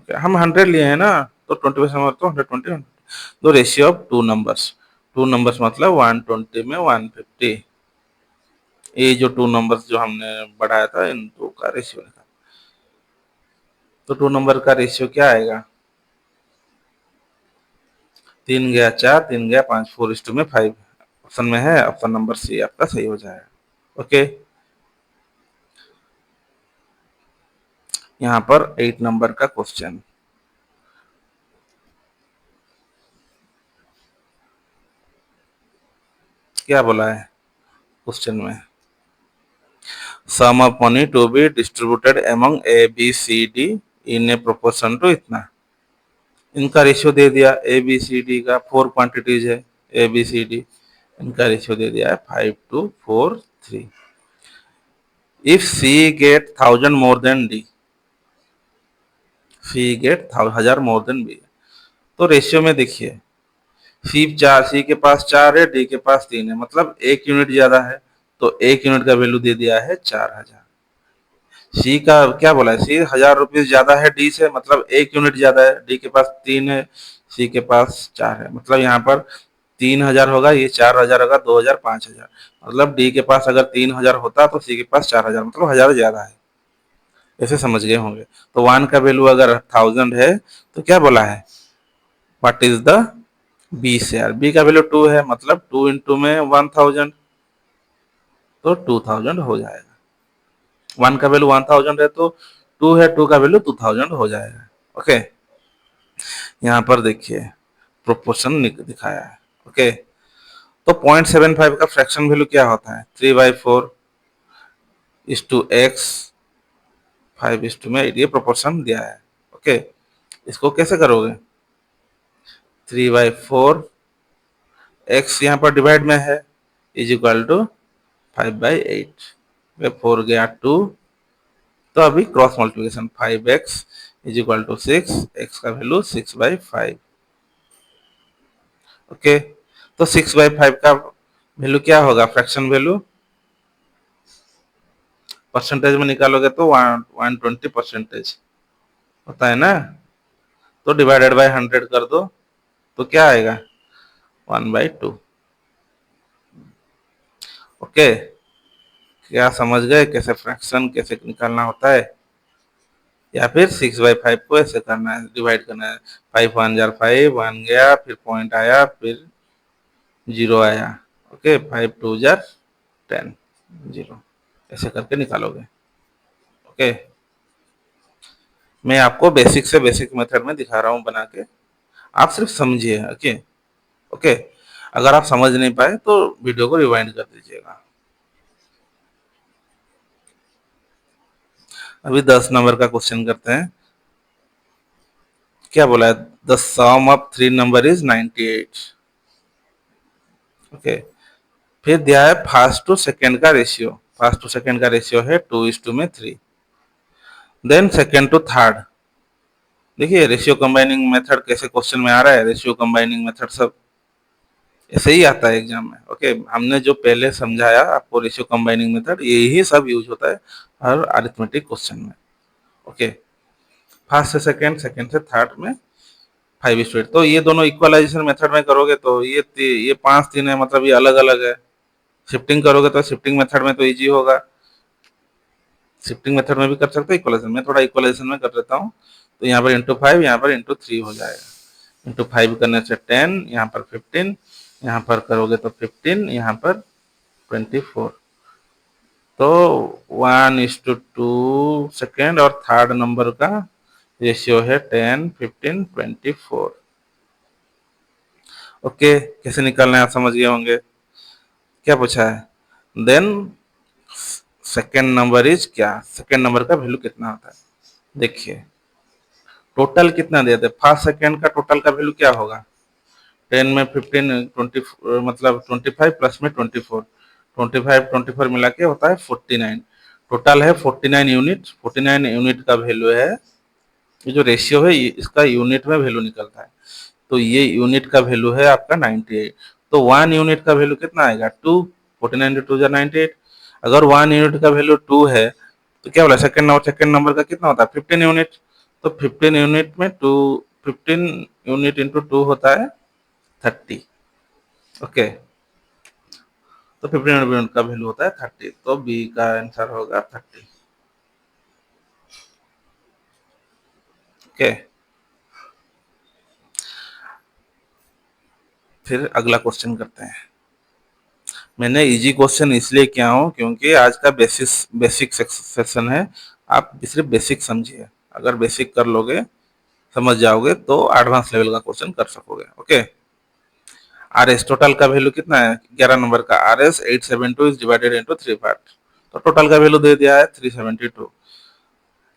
हम 100 लिए हैं ना, तो 20% मोर तो 120। तो रेशियो ऑफ टू नंबर्स मतलब 120 में 150। ये जो टू नंबर्स जो हमने बढ़ाया था, इन दो का रेशियो निकाल। तो टू नंबर का रेशियो क्या आएगा, 3 गया 4, 3 गया 5, 4:5 ऑप्शन में है, ऑप्शन नंबर सी आपका सही हो जाएगा। ओके, यहाँ पर 8 नंबर का क्वेश्चन क्या बोला है क्वेश्चन में, sum of money to be distributed among A B C D in a proportion to इतना। इनका रेशियो दे दिया, ए बी सी डी का 4 क्वांटिटीज है, ए बी सी डी, इनका रेशियो दे दिया है 5:4:3। If C get 1000 more than D, C get 1000 more than B, तो रेशियो में देखिए, सी के पास 4 है, डी के पास 3 है, मतलब 1 यूनिट ज्यादा है, तो 1 यूनिट का वैल्यू दे दिया है 4000। सी का क्या बोला है, सी 1000 रुपीज ज्यादा है डी से, मतलब 1 यूनिट ज्यादा है, डी के पास 3 है, सी के पास 4 है, मतलब यहाँ पर 3000 होगा, ये 4000 होगा, 2000 5000, मतलब डी के पास अगर 3000 होता तो सी के पास 4000, मतलब 1000 ज्यादा है। ऐसे समझ गए होंगे। तो वन का वैल्यू अगर 1000 है, तो क्या बोला है, what is the B share. B का वैल्यू 2 है, मतलब 2 इंटू में 1000, तो 2000 हो जाएगा। 1 का वैल्यू 1000 है तो 2 है, 2 का वैल्यू 2000 हो जाएगा। ओके, यहाँ पर देखिए प्रोपोर्शन दिखाया है। ओके, तो 0.75 का फ्रैक्शन वैल्यू क्या होता है? 3/4 इज टू एक्स 5:8, ये प्रोपोर्शन दिया है। ओके, इसको कैसे करोगे? 3/4 एक्स यहाँ पर डिवाइड में है इज इक्वल टू 5/8, 4 गया 2, तो अभी cross multiplication 5x is equal to 6, X का वैल्यू 6/5। ओके, तो 6/5 का वैल्यू क्या होगा? फ्रैक्शन वैल्यू परसेंटेज में निकालोगे तो 120% होता है ना, तो डिवाइडेड बाय 100 कर दो तो क्या आएगा? 1/2। ओके, क्या समझ गए कैसे फ्रैक्शन कैसे निकालना होता है? या फिर 6/5 को ऐसे करना है, डिवाइड करना है। 5 1 जार 5, 1 गया, फिर पॉइंट आया, फिर 0 आया। ओके, 5 2 जार 10, 0, ऐसे करके निकालोगे। ओके, मैं आपको बेसिक से बेसिक मेथड में दिखा रहा हूँ बना के, आप सिर्फ समझिए। ओके। ओके, अगर आप समझ नहीं पाए तो वीडियो को रिवाइंड कर दीजिएगा। अभी 10 नंबर का क्वेश्चन करते हैं। क्या बोला है? The sum of 3 number is 98। Okay, फिर दिया है फर्स्ट टू सेकंड का रेशियो। फर्स्ट टू सेकंड का रेशियो है 2:3 में 3। Then second to third. देखिए रेशियो कंबाइनिंग मेथड कैसे क्वेश्चन में आ रहा है, रेशियो कंबाइनिंग मेथड सब ऐसे ही आता है एग्जाम में। ओके, हमने जो पहले समझाया आपको रेशियो कंबाइनिंग मेथड, यही सब यूज होता है हर अरिथमेटिक क्वेश्चन में। ओके, फर्स्ट से सेकंड, सेकंड से थर्ड में 5:8। तो ये दोनों इक्वलाइजेशन मेथड में करोगे तो ये 5 3 है, मतलब ये अलग अलग है। शिफ्टिंग करोगे तो शिफ्टिंग मेथड में तो इजी होगा, शिफ्टिंग मेथड में भी कर सकते हो, इक्वलाइजेशन में थोड़ा इक्वलाइजेशन में कर देता हूँ। तो यहाँ पर इंटू 5, यहाँ पर इंटू 3 हो जाएगा। इंटू 5 करने से 10, यहाँ पर 15, यहाँ पर करोगे तो 15, यहाँ पर 24। तो 1:2 सेकेंड और थर्ड नंबर का रेशियो है 10 15 24। ओके, कैसे निकालना है आप समझ गए होंगे। क्या पूछा है? देन सेकेंड नंबर इज क्या? सेकेंड नंबर का वैल्यू कितना होता है? देखिए टोटल कितना दिया था? फर्स्ट सेकेंड का टोटल का वैल्यू क्या होगा? 10 में 15 20, मतलब 25 प्लस में 24, 25 24 मिला के होता है 49। टोटल है 49 यूनिट। 49 यूनिट का वैल्यू है, ये जो रेशियो है इसका यूनिट में वैल्यू निकलता है। तो ये यूनिट का वैल्यू है आपका 98। तो 1 यूनिट का वैल्यू कितना आएगा? 2। 49 2 98। अगर 1 यूनिट का वैल्यू 2 है तो क्या बोला? सेकंड नंबर का कितना होता है? 15 यूनिट। तो 15 यूनिट में 2, 15 यूनिट इंटू 2 होता है 30। ओके, तो 15 यूनिट का वैल्यू होता है 30, तो बी का आंसर होगा 30। ओके, फिर अगला क्वेश्चन करते हैं। मैंने इजी क्वेश्चन इसलिए किया हूँ क्योंकि आज का बेसिक सेक्शन है। आप सिर्फ बेसिक समझिए, अगर बेसिक कर लोगे, समझ जाओगे तो एडवांस लेवल का क्वेश्चन कर सकोगे। ओके, आर एस टोटल का वैल्यू कितना है? 11 नंबर का R S 872 is divided into 3 part. तो टोटल का वैल्यू दे दिया है 372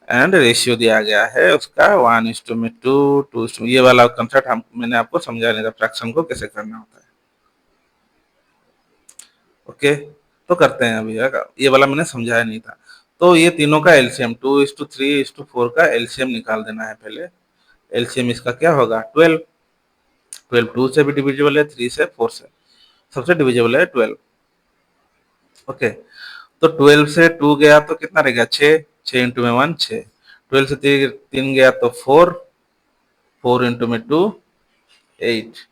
एंड रेशियो दिया गया है उसका 1:2, 2, ये वाला कंसेप्ट हम मैंने आपको समझा नहीं था, फ्रैक्शन को कैसे करना होता है। ओके, तो करते हैं अभी, ये वाला मैंने समझाया नहीं था। तो ये तीनों का एलसीएम 2:3:4 का एलसीएम निकाल देना है पहले। एलसीएम इसका क्या होगा? 12। 12 2 से भी डिविजिबल है, 3 से, 4 से, सबसे डिविजिबल है 12। ओके, तो 12 से 2 गया तो कितना रह गया? 6। 6 इंटू में 1 6। 12 से 3 गया तो 4। 4 इंटू में 2 8।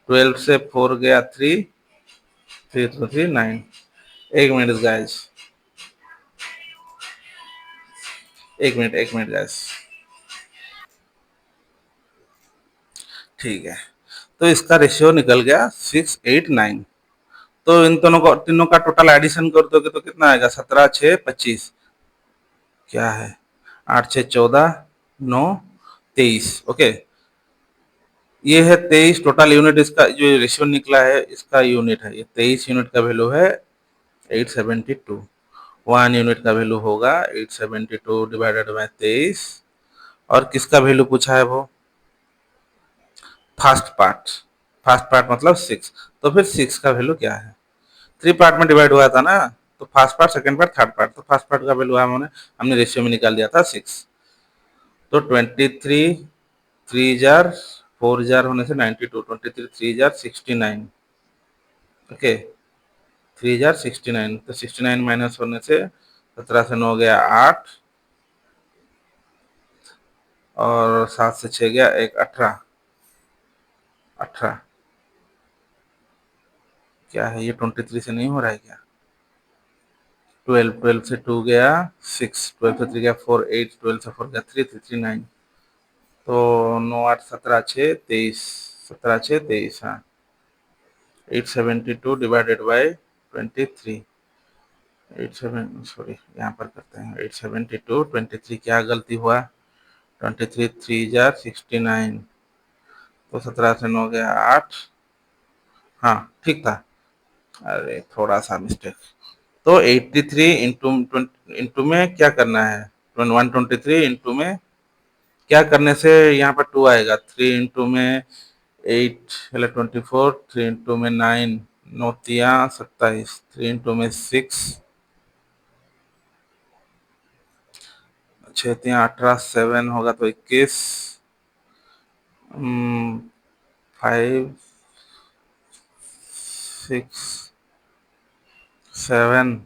12 से 4 गया 3। 3 to 3 9। एक मिनट गाइस, एक मिनट गाइस। ठीक है, तो इसका रेशियो निकल गया 6:8:9। तो इन दोनों को, तीनों का टोटल एडिशन कर दोगे तो कितना आएगा? 17 6 25। क्या है, 8 6 14 9 23। ओके, ये है 23 टोटल यूनिट, इसका जो रेशियो निकला है इसका यूनिट है, ये 23 यूनिट का वैल्यू है 872। 1 यूनिट का वैल्यू होगा 872 डिवाइडेड बाय 23। और किसका वैल्यू पूछा है वो, फर्स्ट पार्ट। फर्स्ट पार्ट मतलब 6, तो फिर 6 का वैल्यू क्या है, 3 पार्ट में डिवाइड हुआ था ना, तो first part, second part, third part, तो फर्स्ट पार्ट का वैल्यू हमने रेशियो में निकाल दिया था 6। तो 23 3 जार 4 जार होने से 92, 23 3 जार 69। ओके, 3 जार 69, तो 69 माइनस होने से 17 से 9 गया 8, और 7 से 6 गया 1 18। 18 क्या है ये, 23 से नहीं हो रहा है क्या, 12, 12 से 2 गया 6, 12 से 3 गया 4 8, 12 से 4 गया 3 3 3 9। तो 9 8 17 6 23, 17 6 23, हाँ, 872 डिवाइडेड बाय 23। 87, सॉरी यहाँ पर करते हैं 872 23, क्या गलती हुआ, 23 3 जार 69, तो 17 से 9 गया 8, हाँ ठीक था, अरे थोड़ा सा मिस्टेक। तो 83 इंटू में क्या करना है, 123 इंटू में क्या करने से यहाँ पर 2 आएगा, 3 इंटू में 8 मतलब 24, 3 इंटू में 9 9 तिया 27, 3 इंटू में 6 6 तिया 18, 7 होगा तो 21, 5 6 7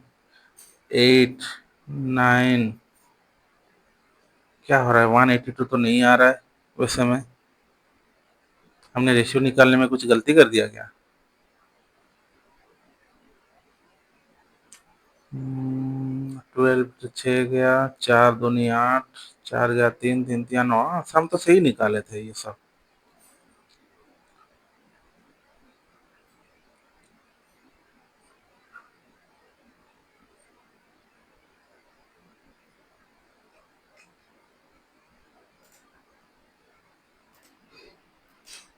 8 9, क्या हो रहा है, 182 तो नहीं आ रहा है वैसे में, हमने रेशियो निकालने में कुछ गलती कर दिया क्या। 12 से 6 गया, 4 दूनी 8, 4 गया 3 3 तिया 9, हम तो सही निकाले थे ये सब।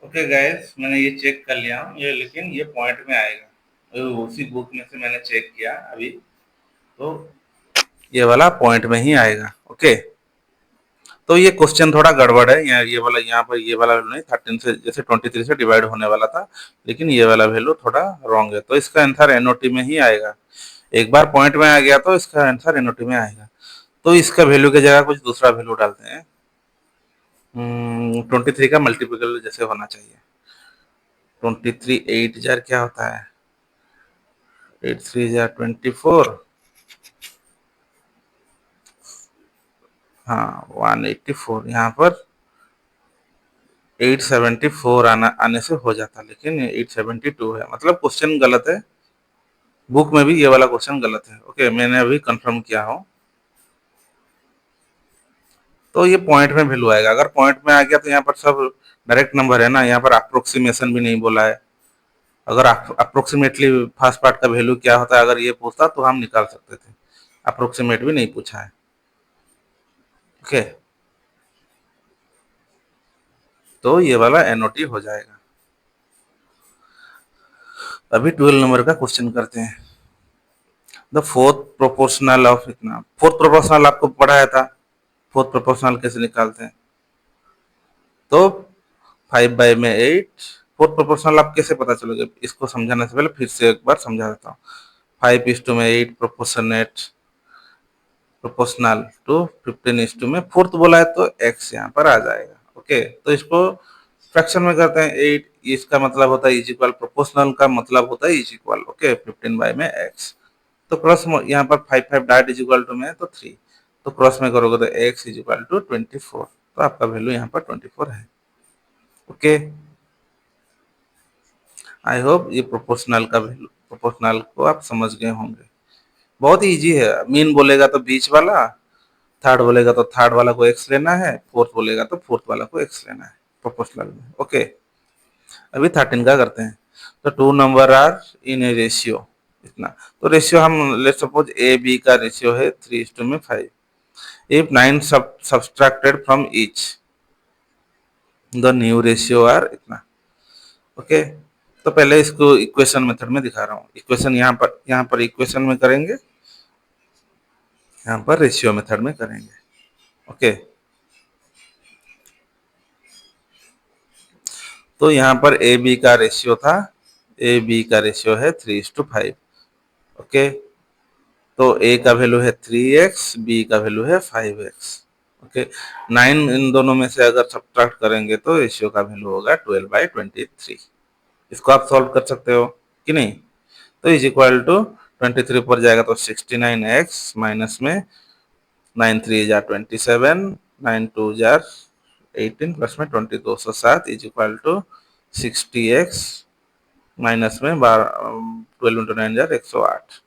ओके गाइस, मैंने ये चेक कर लिया हूँ ये, लेकिन ये पॉइंट में आएगा, उसी बुक में से मैंने चेक किया अभी, तो ये वाला पॉइंट में ही आएगा। ओके, तो ये क्वेश्चन थोड़ा गड़बड़ है, ये वाला यहाँ पर ये वाला नहीं, 13 से जैसे 23 से डिवाइड होने वाला था, लेकिन ये वाला वैल्यू थोड़ा रॉन्ग है, तो इसका आंसर एनओटी में ही आएगा। एक बार पॉइंट में आ गया तो इसका आंसर एनओटी में आएगा। तो इसका वैल्यू की जगह कुछ दूसरा वैल्यू डालते हैं, 23 का मल्टीपल जैसे होना चाहिए, 23 8 जार क्या होता है, 8 3 जार 24, हाँ 184, यहाँ पर 874 आने से हो जाता, लेकिन 872 है, मतलब क्वेश्चन गलत है, बुक में भी ये वाला क्वेश्चन गलत है। ओके, मैंने अभी कंफर्म किया हो, तो ये पॉइंट में वैल्यू आएगा, अगर पॉइंट में आ गया तो यहाँ पर सब डायरेक्ट नंबर है ना, यहाँ पर अप्रोक्सीमेशन भी नहीं बोला है, अगर अप्रोक्सीमेटली फर्स्ट पार्ट का वैल्यू क्या होता है अगर ये पूछता तो हम निकाल सकते थे, अप्रोक्सीमेट भी नहीं पूछा है। ओके, तो ये वाला एनओटी हो जाएगा। अभी 12 नंबर का क्वेश्चन करते हैं, द फोर्थ प्रोपोर्शनल ऑफ इतना, फोर्थ प्रोपोर्शनल आपको पढ़ाया था, फोर्थ प्रोपोर्शनल कैसे निकालते हैं, तो 5 में 8, फोर्थ प्रोपोर्शनल आप कैसे पता चलोगे, इसको समझाने से पहले फिर से एक बार समझा देता हूँ। 5:8 प्रोपोर्शनेट प्रोपोर्शनल टू 15:, में फोर्थ बोला है तो एक्स यहाँ पर आ जाएगा। ओके, तो इसको फ्रैक्शन में करते हैं, 8 इसका मतलब होता है इज इक्वल, प्रोपोर्शनल का मतलब होता है इज इक्वल। ओके, 15 में एक्स, तो क्रॉस यहाँ पर 5 5 डाइट इज इक्वल टू में तो 3, तो क्रॉस में करोगे तो एक्स इज इक्वल टू 24, तो आपका वैल्यू यहाँ पर 24 है। ओके, आई होप ये प्रोपोर्शनल का वैल्यू, प्रोपोर्शनल को आप समझ गए होंगे, बहुत ही इजी है, मीन बोलेगा तो बीच वाला, थर्ड बोलेगा तो थर्ड वाला को एक्स लेना है, फोर्थ बोलेगा तो फोर्थ वाला को एक्स लेना है प्रोपोर्शनल में। ओके, अभी 13 का करते हैं, तो 2 number are in a ratio इतना, तो रेशियो हम लेट सपोज ए बी का रेशियो है 3:5, if 9 subtracted from each the new ratio are इतना। ओके, तो पहले इसको इक्वेशन मेथड में दिखा रहा हूँ। इक्वेशन यहाँ पर इक्वेशन में करेंगे, यहाँ पर रेशियो मेथड में करेंगे। ओके, तो यहाँ पर ए बी का रेशियो था, ए बी का रेशियो है 3:5। ओके, तो ए का वैल्यू है 3x, बी का वैल्यू है 5x। ओके, 9 इन दोनों में से अगर सब्ट्रैक्ट करेंगे तो रेशियो का वैल्यू होगा 12/23। इसको आप सॉल्व कर सकते हो कि नहीं? तो इज इक्वल टू 23 पर जाएगा तो 69x माइनस में 9 3 जार 27, 9 2 जार 18 प्लस में 20 207 is equal to 60x minus में 12 इंटू 9 जार 108।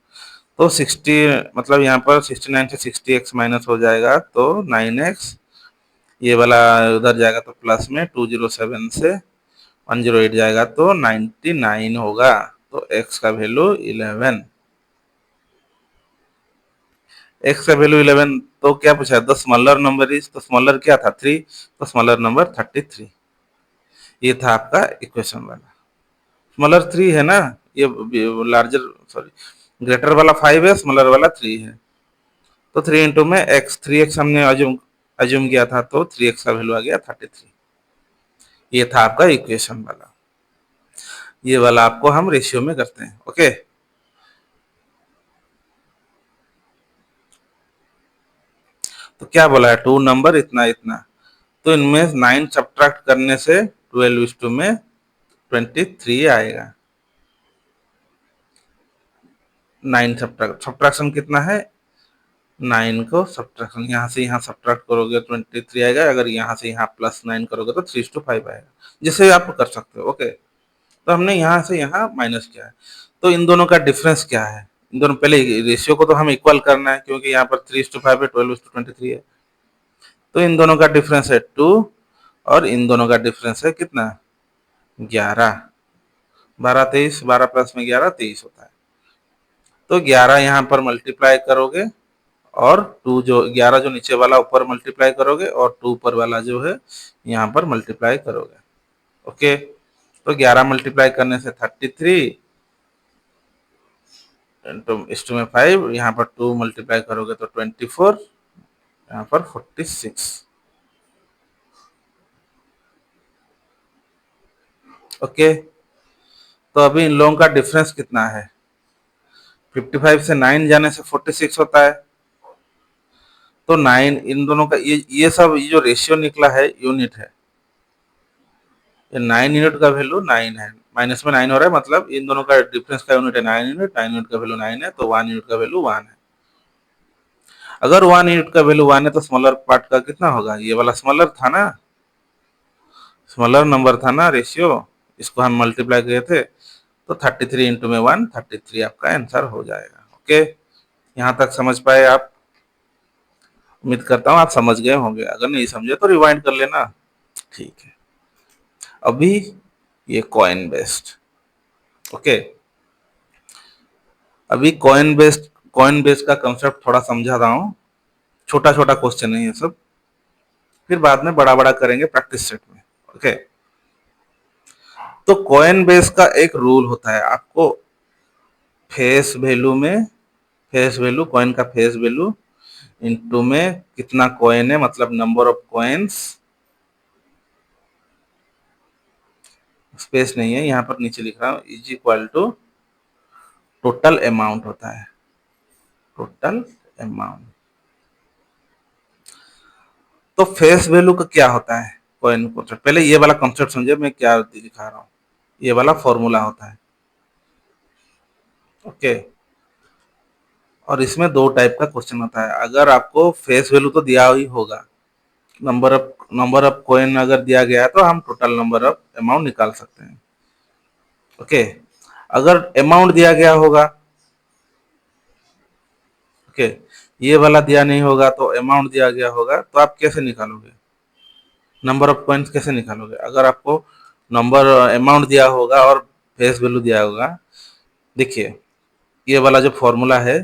तो 60 मतलब यहाँ पर 69 से 60x माइनस हो जाएगा तो 9x, ये वाला उधर जाएगा तो प्लस में 207 से 108 जाएगा तो 99 होगा। तो x का वैल्यू 11, x का वैल्यू 11। तो क्या पूछा? द स्मॉलर नंबर इज, तो स्मॉलर क्या था? 3, तो स्मॉलर नंबर 33। ये था आपका इक्वेशन वाला। स्मॉलर 3 है ना, ये लार्जर सॉरी ग्रेटर वाला 5 है, स्मॉलर वाला 3 है। तो 3 इंटू में x, 3x हमने अज्यूम किया था तो 3x का वैल्यू आ गया 33। ये था आपका इक्वेशन वाला। ये वाला आपको हम रेशियो में करते हैं। ओके, तो क्या बोला है? 2 नंबर इतना इतना, तो इनमें 9 सब्ट्रैक्ट करने से 12:2 में 23 आएगा। 9 सब्ट्रैक्शन कितना है? 9 को सब्ट्रैक्शन यहाँ से यहाँ सब्ट्रैक्ट करोगे 23 आएगा, अगर यहाँ से यहाँ प्लस 9 करोगे तो 3:5 आएगा, जिसे आप कर सकते हो। ओके, तो हमने यहाँ से यहाँ माइनस किया है। तो इन दोनों का डिफरेंस क्या है? इन दोनों, पहले रेशियो को तो हम इक्वल करना है क्योंकि यहाँ पर 3:5 है, 12:23 है। तो इन दोनों का डिफरेंस है 2 और इन दोनों का डिफरेंस है कितना? 11। 12 23, 12 प्लस में 11 23 होता है। तो 11 यहाँ पर मल्टीप्लाई करोगे और 2 जो 11 जो नीचे वाला ऊपर मल्टीप्लाई करोगे और 2 ऊपर वाला जो है यहाँ पर मल्टीप्लाई करोगे। ओके, तो 11 मल्टीप्लाई करने से 33 इंटू इस टू में 5, यहाँ पर 2 मल्टीप्लाई करोगे तो 24, यहाँ पर 46। ओके, तो अभी इन लोगों का डिफरेंस कितना है? 55 से 9 जाने से 46 होता है। तो 9 इन दोनों का ये सब ये जो रेशियो निकला है यूनिट है। ये 9 यूनिट का वैल्यू 9 है, माइनस में 9 हो रहा है, मतलब इन दोनों का डिफरेंस का यूनिट है 9 यूनिट, 9 यूनिट का वैल्यू 9 है, तो 1 यूनिट का वैल्यू 1 है। अगर 1 यूनिट का वैल्यू 1 है तो स्मॉलर पार्ट का कितना होगा? ये वाला स्मॉलर था ना, स्मॉलर नंबर था ना रेशियो, इसको हम मल्टीप्लाई किए थे, तो 33 इंटू में 1, 33 आपका आंसर हो जाएगा। ओके, यहाँ तक समझ पाए आप? उम्मीद करता हूँ आप समझ गए होंगे, अगर नहीं समझे तो रिवाइंड कर लेना। ठीक है, अभी ये कॉइन बेस्ड। ओके, अभी कॉइन बेस्ड का कंसेप्ट थोड़ा समझा रहा हूँ। छोटा छोटा क्वेश्चन है ये सब, फिर बाद में बड़ा बड़ा करेंगे प्रैक्टिस सेट में। ओके, तो कॉइन बेस का एक रूल होता है, आपको फेस वैल्यू में, फेस वैल्यू कॉइन का फेस वैल्यू इनटू में कितना कॉइन है, मतलब नंबर ऑफ कॉइन्स, स्पेस नहीं है यहाँ पर, नीचे लिख रहा हूँ, is equal to total amount होता है, टोटल अमाउंट। तो फेस वैल्यू का क्या होता है? कॉइन कॉन्सेप्ट, पहले ये वाला कॉन्सेप्ट समझे मैं क्या दिखा रहा हूँ। ये वाला फॉर्मूला होता है। ओके, और इसमें दो टाइप का क्वेश्चन होता है। अगर आपको फेस वैल्यू तो दिया ही होगा, नंबर ऑफ कॉइन अगर दिया गया है तो हम टोटल नंबर ऑफ अमाउंट निकाल सकते हैं। ओके, अगर अमाउंट दिया गया होगा, ओके, ये वाला दिया नहीं होगा तो अमाउंट दिया गया होगा, तो आप कैसे निकालोगे? नंबर ऑफ कॉइन्स कैसे निकालोगे? अगर आपको नंबर अमाउंट दिया होगा और फेस वैल्यू दिया होगा, देखिए ये वाला जो फॉर्मूला है,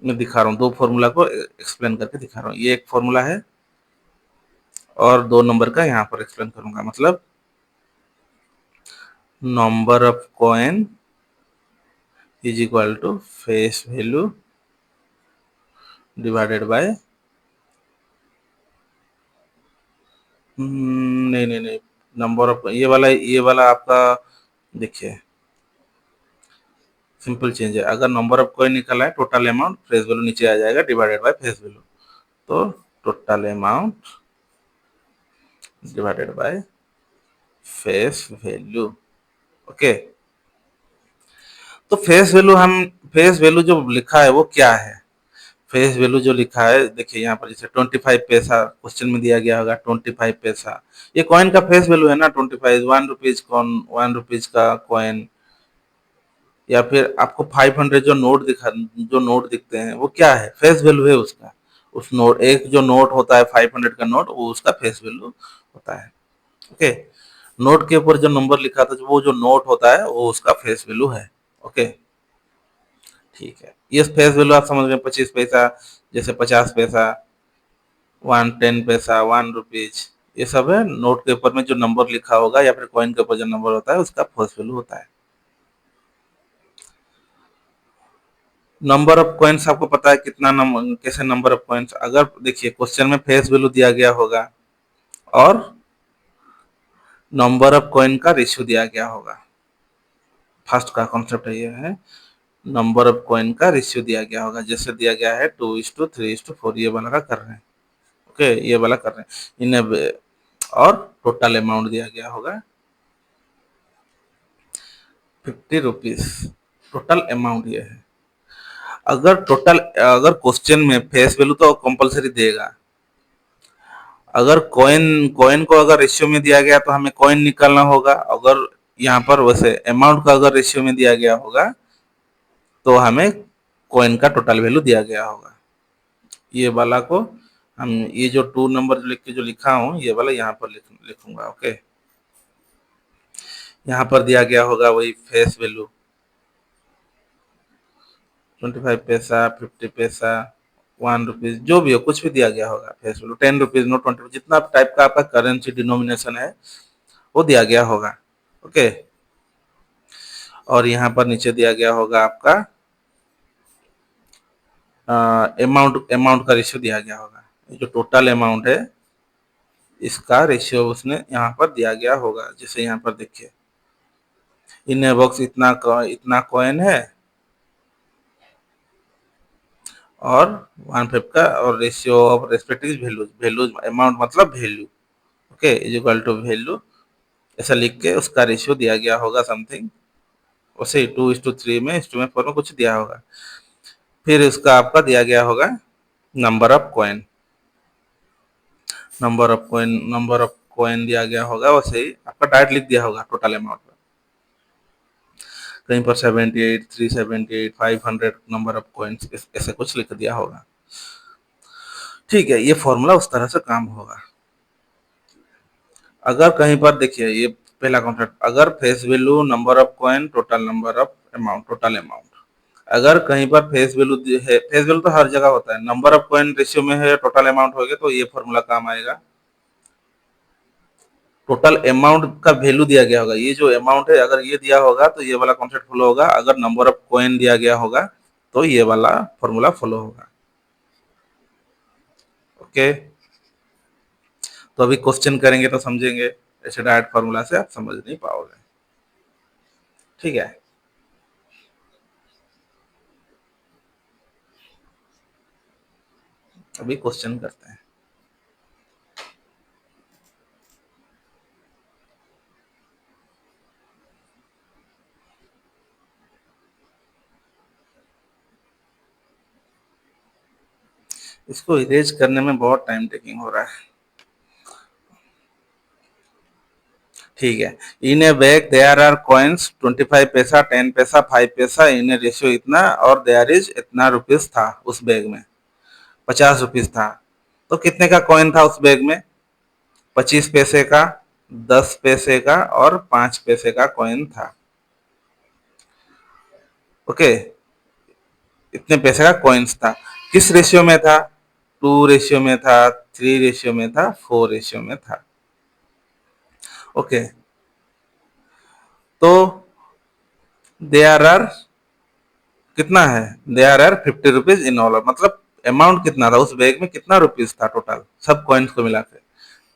मैं दिखा रहा हूँ, दो फॉर्मूला को एक्सप्लेन करके दिखा रहा हूँ। ये एक फॉर्मूला है और 2 नंबर का यहाँ पर एक्सप्लेन करूंगा। मतलब number of coin is equal to face value divided by नहीं नहीं नहीं, नंबर ऑफ ये वाला आपका देखिए सिंपल चेंज है। अगर नंबर ऑफ कॉइन निकला है, टोटल अमाउंट फेस वैल्यू नीचे आ जाएगा डिवाइडेड बाय फेस वैल्यू। तो total amount divided by face value. Okay, तो फेस वैल्यू जो लिखा है वो क्या है? फेस वैल्यू जो लिखा है देखिए यहाँ पर, जैसे 25 पैसा क्वेश्चन में दिया गया होगा, 25 पैसा ये कॉइन का फेस वैल्यू है ना। 25 1 रुपीज कॉइन, 1 रुपीज का कॉइन। या फिर आपको 500 जो नोट दिखते हैं वो क्या है? फेस वैल्यू है उसका। उस नोट, एक जो नोट होता है 500 का नोट, वो उसका फेस वैल्यू होता है। ओके, नोट के ऊपर जो नंबर लिखा था वो जो नोट होता है वो उसका फेस वैल्यू है। ओके, ठीक है, ये फेस वैल्यू आप समझ गए। 25 पैसा, जैसे 50 पैसा, 10 पैसा, 1 रुपीज, ये सब है नोट के ऊपर में जो नंबर लिखा होगा या फिर कॉइन के ऊपर जो नंबर होता है उसका फेस वैल्यू होता है। नंबर ऑफ कॉइन्स आपको पता है कितना नंबर, कैसे नंबर ऑफ कॉइन्स? अगर देखिए क्वेश्चन में फेस वैल्यू दिया गया होगा और नंबर ऑफ कॉइन का रेशियो दिया गया होगा। फर्स्ट का कॉन्सेप्ट ये है, नंबर ऑफ कॉइन का रेशियो दिया गया होगा। जैसे दिया गया है 2:3:4, ये वाला का कर रहे हैं। ओके, ये वाला कर रहे हैं इन्हें। और टोटल अमाउंट दिया गया होगा 50 रुपीज। टोटल अमाउंट ये है। अगर क्वेश्चन में फेस वैल्यू तो कंपलसरी देगा। अगर कॉइन कॉइन को अगर रेशियो में दिया गया तो हमें कॉइन निकालना होगा। अगर यहाँ पर वैसे अमाउंट का अगर रेशियो में दिया गया होगा तो हमें कॉइन का टोटल वैल्यू दिया गया होगा। ये वाला को हम, ये जो 2 नंबर लिख के जो लिखा हूँ ये वाला यहाँ पर लिखूंगा। ओके, यहाँ पर दिया गया होगा वही फेस वैल्यू 25 पैसा, 50 पैसा, 1 रुपीज, जो भी हो कुछ भी दिया गया होगा। फेस वैल्यू 10 रुपीज नोट, 20, जितना टाइप का आपका करेंसी डिनोमिनेशन है वो दिया गया होगा। ओके, और यहाँ पर नीचे दिया गया होगा आपका अमाउंट अमाउंट का रेशियो दिया गया होगा। जो टोटल अमाउंट है इसका रेशियो उसने यहाँ पर दिया गया होगा। जैसे यहाँ पर देखिए, इन बॉक्स इतना कॉइन है और 1/5 का, और ratio of respective values, values amount मतलब value. Okay, is equal to value, ऐसा लिख के उसका रेशियो दिया गया होगा समथिंग। उसे 2:3 में, 4 में कुछ दिया होगा। फिर इसका आपका दिया गया होगा number of coin. Number of coin दिया गया होगा, वैसे ही आपका डायरेक्ट लिख दिया होगा टोटल अमाउंट में। कहीं पर 78, 378, 500 नंबर ऑफ कॉइन्स ऐसे कुछ लिख दिया होगा। ठीक है, ये फॉर्मूला उस तरह से काम होगा। अगर कहीं पर देखिए, ये पहला कॉन्सेप्ट, अगर face value number of coin total number of amount, total amount, अगर कहीं पर फेस वैल्यू है, फेस वैल्यू तो हर जगह होता है, नंबर ऑफ कॉइन रेशियो में है, टोटल अमाउंट हो गया, तो ये फॉर्मूला काम आएगा। टोटल अमाउंट का वैल्यू दिया गया होगा, ये जो अमाउंट है अगर ये दिया होगा तो ये वाला कॉन्सेप्ट फॉलो होगा। अगर नंबर ऑफ कॉइन दिया गया होगा तो ये वाला फॉर्मूला फॉलो होगा। ओके, तो अभी क्वेश्चन करेंगे तो समझेंगे, ऐसे डायरेक्ट फॉर्मूला से आप समझ नहीं पाओगे। ठीक है, अभी क्वेश्चन करते हैं। इसको इरेज करने में बहुत टाइम टेकिंग हो रहा है। ठीक है, in a bag there are coins 25 paisa, 10 पैसा, 5 पैसा, इन ए रेशियो इतना, और देयर इज इतना रुपीस था उस बैग में, 50 रुपीस था। तो कितने का कॉइन था उस बैग में? 25 पैसे का, 10 पैसे का और 5 पैसे का कॉइन था। ओके, इतने पैसे का कॉइन्स था। किस रेशियो में था? 2 रेशियो में था, 3 रेशियो में था, 4 रेशियो में था। ओके, तो देयर आर कितना है? There are 50 rupees in all, मतलब अमाउंट कितना था उस बैग में, कितना रुपीज था टोटल सब कॉइन्स को मिला के?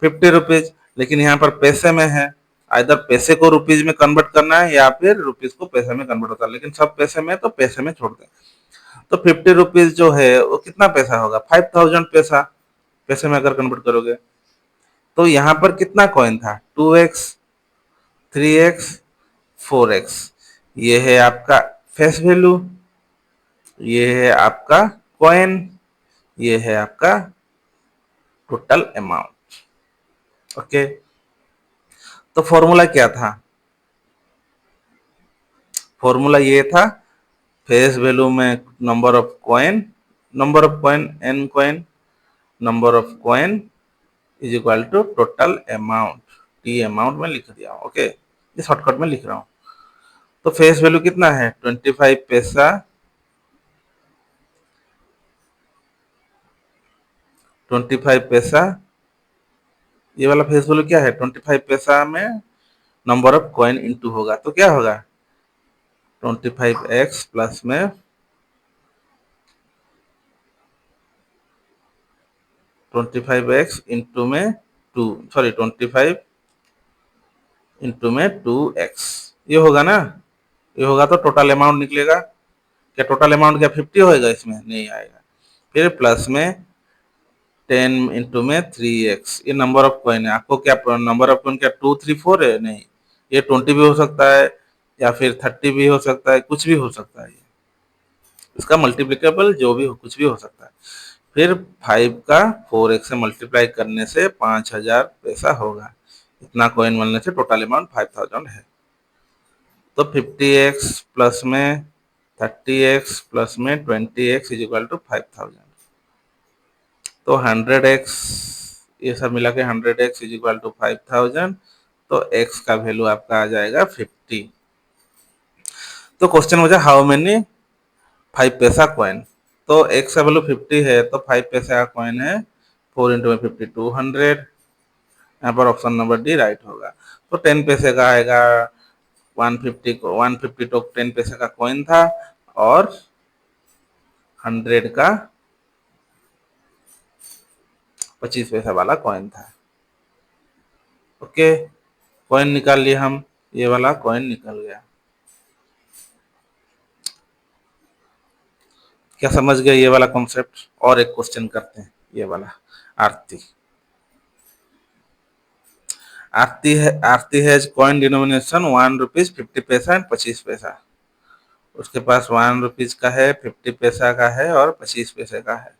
50 रुपीज। लेकिन यहाँ पर पैसे में है, इधर पैसे को रुपीज में कन्वर्ट करना है या फिर रुपीज को पैसे में कन्वर्ट होता है, लेकिन सब पैसे में, तो पैसे में छोड़ दें। तो 50 रुपीज जो है वो कितना पैसा होगा? 5000 पैसा, पैसे में अगर कन्वर्ट करोगे। तो यहाँ पर कितना कॉइन था? 2x, 3x, 4x। ये है आपका फेस वैल्यू, ये है आपका कॉइन, ये है आपका टोटल अमाउंट। ओके, तो फॉर्मूला क्या था? फॉर्मूला ये था, फेस वैल्यू में number of coin N coin, number of coin is equal to total amount, T amount में लिख दिया। ओके, ये शॉर्टकट में लिख रहा हूँ। तो फेस वैल्यू कितना है? 25 पैसा, 25 पैसा। ये वाला फेस वैल्यू क्या है? 25 पैसा में नंबर ऑफ कॉइन इंटू होगा, तो क्या होगा? 25x प्लस में 25x इंटू में 2, सॉरी 25 इंटू में 2x, ये होगा ना? ये होगा तो टोटल अमाउंट निकलेगा। क्या टोटल अमाउंट क्या 50 होएगा? इसमें नहीं आएगा। फिर प्लस में 10 इंटू में 3x, ये नंबर ऑफ कॉइन है। आपको क्या नंबर ऑफ कॉइन क्या 2 3 4 है? नहीं, ये 20 भी हो सकता है या फिर 30 भी हो सकता है, कुछ भी हो सकता है। इसका मल्टीप्लिकेबल जो भी हो, कुछ भी हो सकता है। फिर 5 का 4x से मल्टीप्लाई करने से 5000 पैसा होगा। इतना कॉइन मिलने से टोटल अमाउंट 5000 है। तो 50x प्लस में 30x प्लस में 20x इज इक्वल टू 5000। तो 100x, ये सब मिला के 100x इज इक्वल टू 5000। तो x का वैल्यू आपका आ जाएगा 50। तो क्वेश्चन हो जाए हाउ मेनी 5 पैसा कॉइन। तो x का वैल्यू 50 है, तो 5 पैसा का कॉइन है 4 इंटू में 50 200। यहाँ पर ऑप्शन नंबर डी राइट होगा। तो 10 पैसे का आएगा 150 को, 150 तो 10 पैसे का कॉइन था, और 100 का 25 पैसा वाला कॉइन था। ओके, कॉइन निकाल लिए हम, ये वाला कॉइन निकल गया। क्या समझ गए ये वाला कॉन्सेप्ट? और एक क्वेश्चन करते हैं, ये वाला आरती। आरती हैज कॉइन डिनोमिनेशन 1 रुपीज 50 पैसा एंड 25 पैसा। उसके पास 1 रुपीज का है, 50 पैसा का है और 25 पैसे का है।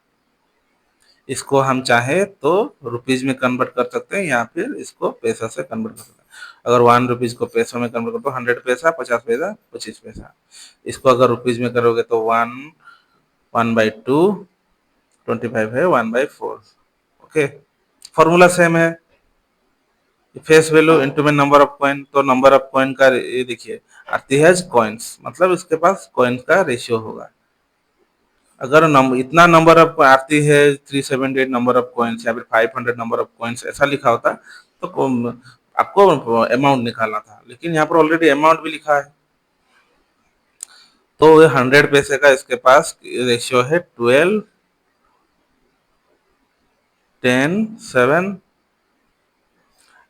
इसको हम चाहे तो रुपीज में कन्वर्ट कर सकते हैं या फिर इसको पैसा से कन्वर्ट कर सकते हैं। अगर 1 रुपीज को पैसों में कन्वर्ट करो तो 100 पैसा, 50 पैसा, 25 पैसा। इसको अगर रुपीज में करोगे तो 1/2, 25 है 1/4। ओके, फॉर्मूला सेम है, फेस वैल्यू इंटू में नंबर ऑफ कॉइन। तो नंबर ऑफ कॉइन का ये देखिए, आरती हैज कॉइन्स मतलब इसके पास कॉइन्स का रेशियो होगा। अगर इतना नंबर ऑफ आरती है 378 नंबर ऑफ कॉइन्स या फिर 500 नंबर ऑफ कॉइन्स ऐसा लिखा होता तो आपको अमाउंट निकालना था, लेकिन यहाँ पर ऑलरेडी अमाउंट भी लिखा है। तो 100 पैसे का इसके पास रेशियो है 12, 10, 7।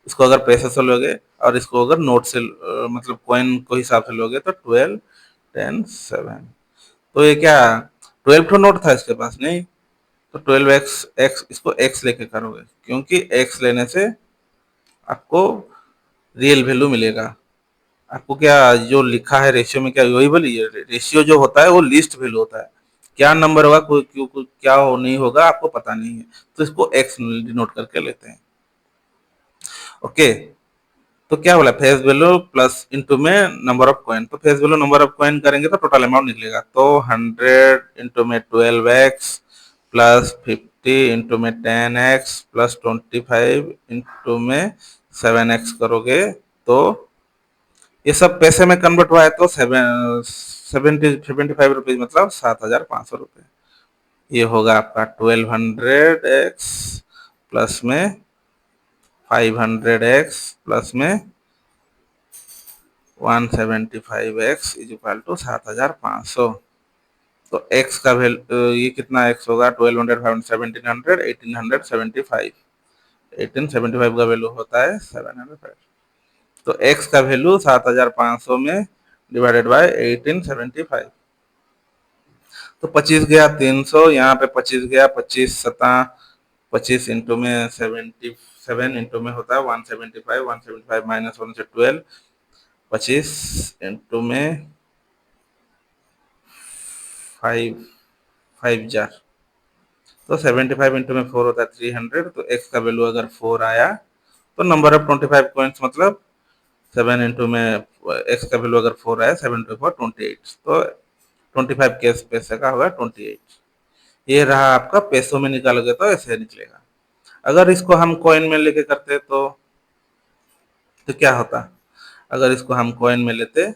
इसको अगर पैसे से लोगे और इसको अगर नोट से मतलब कॉइन को हिसाब से लोगे तो 12, 10, 7। तो ये क्या 12 तो नोट था इसके पास? नहीं, तो 12x, x इसको x लेके करोगे, क्योंकि x लेने से आपको रियल वैल्यू मिलेगा। आपको क्या जो लिखा है रेशियो में, क्या वही बोलिए, रेशियो जो होता है वो लिस्ट वैल्यू होता है। क्या नंबर होगा, कोई क्यों क्या हो नहीं होगा आपको पता नहीं है, तो इसको x डिनोट करके लेते हैं। ओके, तो क्या बोला, फेस वैल्यू प्लस इंटू में नंबर ऑफ कॉइन। तो face value number of coin करेंगे तो टोटल अमाउंट निकलेगा। तो 100 इंटू में 12x प्लस 50 इंटू में 10x प्लस 25 इंटू में 7x करोगे तो ये सब पैसे में कन्वर्ट हुआ है तो 75 रुपीज मतलब 7,500 रुपये। ये होगा आपका 1200x प्लस में 500x प्लस में 175x इज इक्वल टू 7,500। तो x का वैल्यू ये कितना x होगा, 1200 1700 1875। 1875 का वैल्यू होता है 705। तो x का वैल्यू 7,500 में डिवाइडेड बाय 1875। तो 25 गया 300, यहाँ पे 25 गया, 25 इंटू में 77 इंटू में होता है 175, 175 माइनस 1 से 12, 25 इंटू में 5 5 जार, तो 75 इंटू में 4 होता है 300। तो x का वैल्यू अगर 4 आया तो नंबर ऑफ 25 कॉइन्स मतलब 7 इंटू में x का वैल्यू अगर 4 आया 7 इंटू 4 28, तो 25 केस पैसे का होगा 28। ये रहा आपका, पैसों में निकालोगे तो ऐसे निकलेगा। अगर इसको हम कॉइन में लेके करते तो क्या होता, अगर इसको हम कॉइन में लेते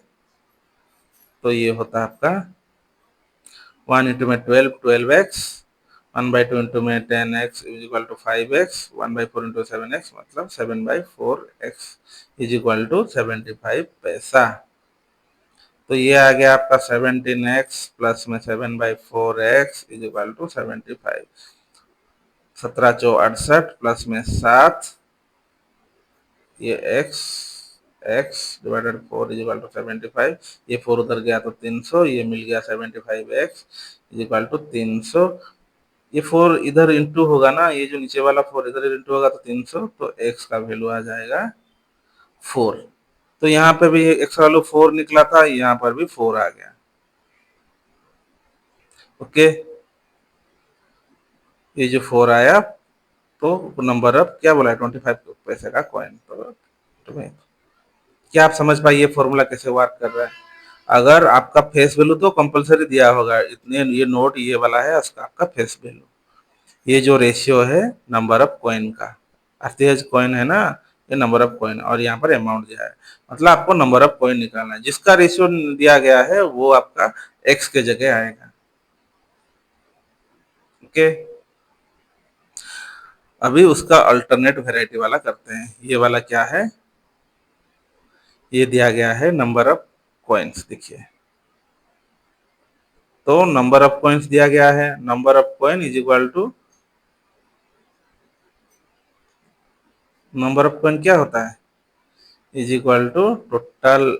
तो ये होता आपका 1 इंटू में 12 12x, 1/2 इंटू में 10x is equal to 5x, 1/4 into 7x मतलब 7/4x इज इक्वल टू 75 पैसा। तो ये आ गया आपका 17x प्लस में 7/4x is equal to 75। 17×4 = 68 plus में 7, ये x divided 4 is equal to 75। ये 4 उधर गया तो 300, ये मिल गया 75x इज इक्वल टू 300। ये 4 इधर इंटू होगा ना, ये जो नीचे वाला 4 इधर इंटू होगा तो 300, तो x का वैल्यू आ जाएगा 4। तो यहाँ पे भी x का वैल्यू 4 निकला था, यहाँ पर भी 4 आ गया। ओके, ये जो 4 आया तो नंबर ऑफ क्या बोला है 25 पैसे का कॉइन। तो तुम्हें क्या आप समझ पाइए ये फॉर्मूला कैसे वर्क कर रहा है। अगर आपका फेस वैल्यू तो कंपलसरी दिया होगा, इतने ये नोट ये वाला है उसका आपका फेस वैल्यू, ये जो रेशियो है नंबर ऑफ कॉइन का, अर्थात कॉइन है ना, ये नंबर ऑफ कॉइन और यहाँ पर अमाउंट दिया है, मतलब आपको नंबर ऑफ कॉइन निकालना है। जिसका रेशियो दिया गया है वो आपका एक्स के जगह आएगा। ओके, अभी उसका अल्टरनेट वेराइटी वाला करते हैं। ये वाला क्या है, ये दिया गया है नंबर ऑफ कॉइन्स। देखिए, तो नंबर ऑफ कॉइन्स दिया गया है, number of coin is equal to, number of coin क्या होता है, is equal to total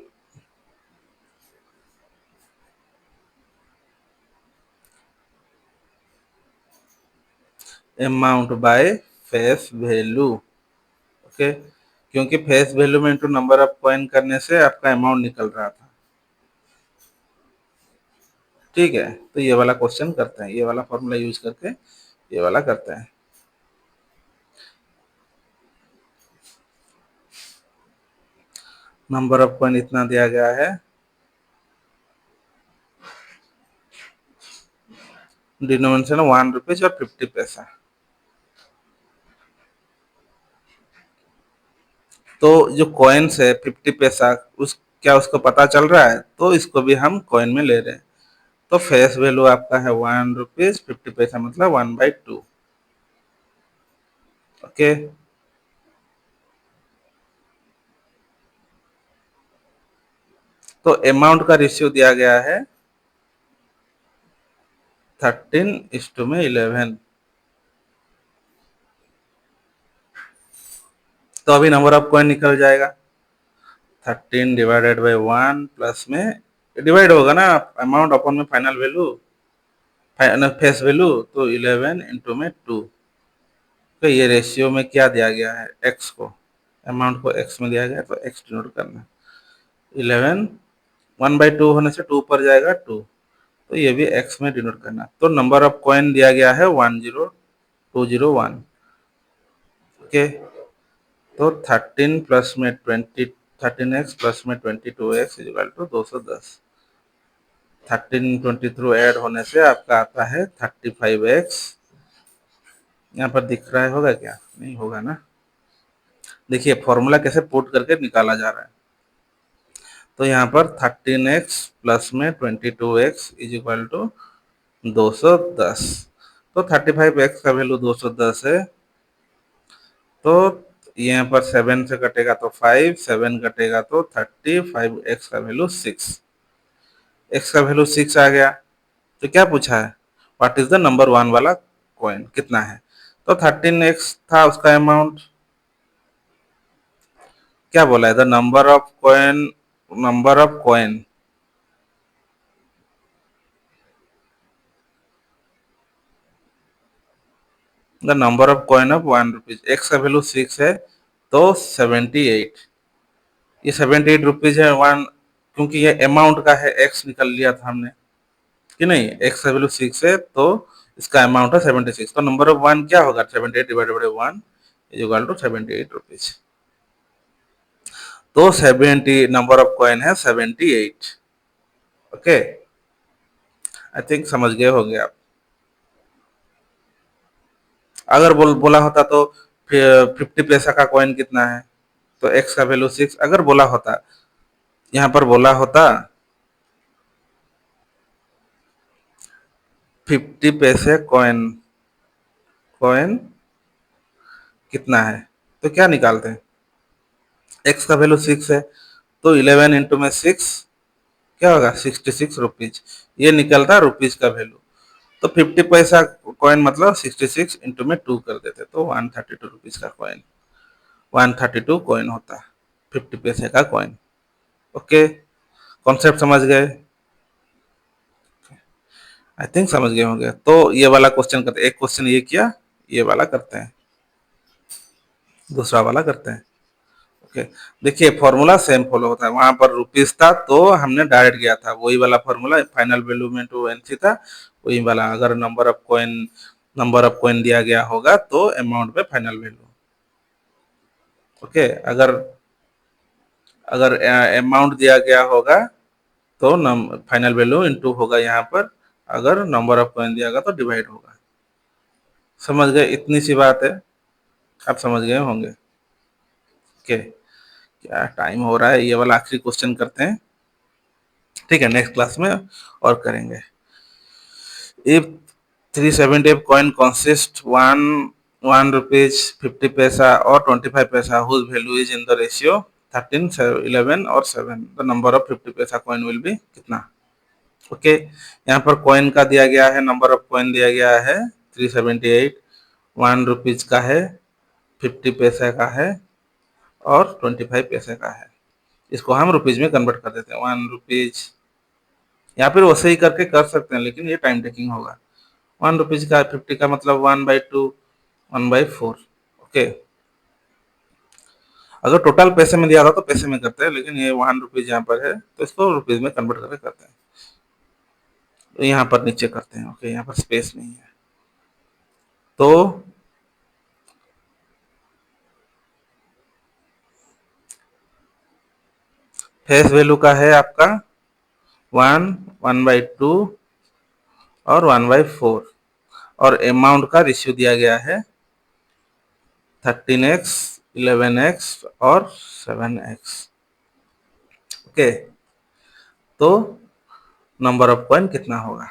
amount by face value. Okay, क्योंकि फेस वैल्यू में इंटू नंबर ऑफ कॉइन करने से आपका अमाउंट निकल रहा था। ठीक है, तो ये वाला क्वेश्चन करते हैं, ये वाला फॉर्मूला यूज करके ये वाला करते हैं। नंबर ऑफ कॉइन इतना दिया गया है, डिनोमिनेशन 1 रुपीज और 50 पैसा। तो जो कॉइन्स है 50 पैसा, उस क्या उसको पता चल रहा है, तो इसको भी हम कॉइन में ले रहे हैं। तो फेस वैल्यू आपका है 1 रुपीज 50 पैसा मतलब 1/2। ओके, तो अमाउंट का रेशियो दिया गया है 13:11। तो अभी नंबर ऑफ कॉइन निकल जाएगा, 13 डिवाइडेड बाई 1 प्लस में डिवाइड होगा ना अमाउंट अपॉन में फाइनल वैल्यू, फेस वैल्यू, तो 11 इंटू में 2। तो ये रेशियो में क्या दिया गया है, एक्स को, अमाउंट को एक्स में दिया गया तो एक्स डिनोट करना। 11 1/2 होने से 2 पर जाएगा 2, तो ये भी एक्स में डिनोट करना। तो नंबर ऑफ कॉइन दिया गया है 10201। ओके, तो 13 प्लस में 20, 13x प्लस में 22x is equal to 210। 13 20 through add होने से आपका आता है 35x। यहाँ पर दिख रहा है, होगा क्या, नहीं होगा ना। देखिए फॉर्मूला कैसे पुट करके निकाला जा रहा है। तो यहाँ पर 13x प्लस में 22x इज इक्वल टू 210। तो 35x का वैल्यू 210 है। तो यहाँ पर 7 से कटेगा तो 5, 7 कटेगा तो 30, 5x का वैल्यू 6, x का वैल्यू 6 आ गया। तो क्या पूछा है, what is the number one वाला कॉइन कितना है। तो 13x था उसका अमाउंट। क्या बोला है, the number of coin, number of coin, the number of coin of 1 rupees, x का वैल्यू 6 है तो 78, ये 78 रुपीज है वन, क्योंकि ये अमाउंट का है, एक्स निकल लिया था हमने कि नहीं, एक्स का वैल्यू 6 है तो इसका अमाउंट है 76। तो नंबर ऑफ वन क्या होगा, 78 divided by 1 is equal to 78 rupees. तो 70 नंबर ऑफ कॉइन है 78। ओके, आई थिंक समझ गए होंगे आप। अगर बोला होता तो 50 पैसा का कॉइन कितना है, तो एक्स का वैल्यू 6 अगर बोला होता, यहाँ पर बोला होता 50 पैसे कॉइन, कॉइन कितना है, तो क्या निकालते हैं, एक्स का वैल्यू 6 है तो 11 इंटू में 6 क्या होगा, 66 रुपीज, ये निकलता रुपीज का वैल्यू। तो 50 पैसा कॉइन मतलब 66 इंटू में 2 कर देते तो 132 रुपीज का कॉइन, 132 कॉइन होता 50 पैसे का कॉइन। ओके, कॉन्सेप्ट समझ गए, आई थिंक समझ गए होंगे। तो ये वाला क्वेश्चन करते हैं, एक क्वेश्चन ये किया, ये वाला करते हैं, दूसरा वाला करते हैं। ओके, देखिए फॉर्मूला सेम फॉलो होता है, वहां पर रुपीस था तो हमने डायरेक्ट गया था, वही वाला फॉर्मूला, फाइनल वैल्यू में टू एनसी था वही वाला। अगर नंबर ऑफ कॉइन दिया गया होगा तो अमाउंट पे फाइनल वैल्यू। ओके, अगर अगर अमाउंट दिया गया होगा तो फाइनल वैल्यू इनटू होगा यहाँ पर, अगर नंबर ऑफ कॉइन दिया गया तो डिवाइड होगा। समझ गए, इतनी सी बात है, आप समझ गए होंगे। ओके, क्या टाइम हो रहा है, ये वाला आखिरी क्वेश्चन करते हैं, ठीक है, नेक्स्ट क्लास में और करेंगे। If 370 coin consist one rupees 50 पैसा और 25 पैसा whose value is in the ratio 13, 11 और 7, the number of 50 पैसा coin will be कितना। ओके, यहाँ पर कॉइन का दिया गया है, नंबर ऑफ कॉइन दिया गया है 378, 1 रुपीज का है, 50 पैसे का है और 25 पैसे का है। इसको हम रुपीज में कन्वर्ट कर देते हैं, 1 रुपीज, या फिर वैसे ही करके कर सकते हैं लेकिन ये टाइम टेकिंग होगा। 1 रुपीज का 50 का मतलब 1/2, 1/4। ओके, अगर टोटल पैसे में दिया था तो पैसे में करते हैं, लेकिन ये 1 रुपीज यहाँ पर है तो इसको रुपीज में कन्वर्ट करके करते हैं। तो यहाँ पर नीचे करते हैं। ओके, यहाँ पर स्पेस नहीं है तो फेस वैल्यू का है आपका 1, 1/2 और 1/4, और अमाउंट का रेशियो दिया गया है 13x, 11x और 7x। ओके, तो नंबर ऑफ कॉइन कितना होगा,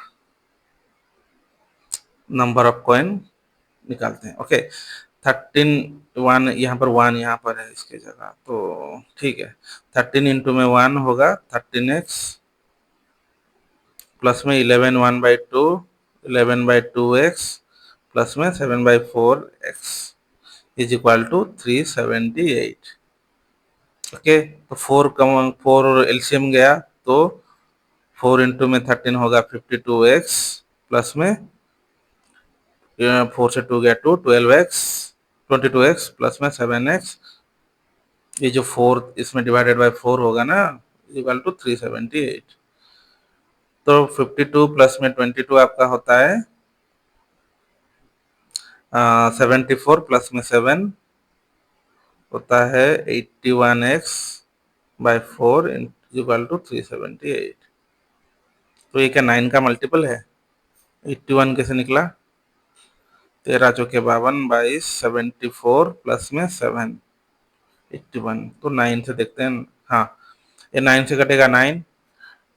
नंबर ऑफ कॉइन निकालते हैं। ओके, 13, 1 यहाँ पर, 1 यहाँ पर है इसके जगह, तो ठीक है, 13 इंटू में 1 होगा 13x प्लस में 11 1/2, 11/2x प्लस में 7/4x is equal to 378। Okay, तो 4 एलसीएम गया तो 4 इंटू में 13 होगा 52x प्लस में 4 से 2 गया 2, 12x, 22x प्लस में 7x, ये जो 4 इसमें डिवाइडेड बाय 4 होगा ना, इक्वल टू 378। तो 52 प्लस में 22 आपका होता है 74 प्लस में 7 होता है 81x/4 इक्वल टू 378। तो ये क्या 9 का मल्टीपल है, 81 कैसे निकला, 13 चौके 52, 22, 74 प्लस में 7, 81। तो 9 से देखते हैं, हाँ ये 9 से कटेगा 9,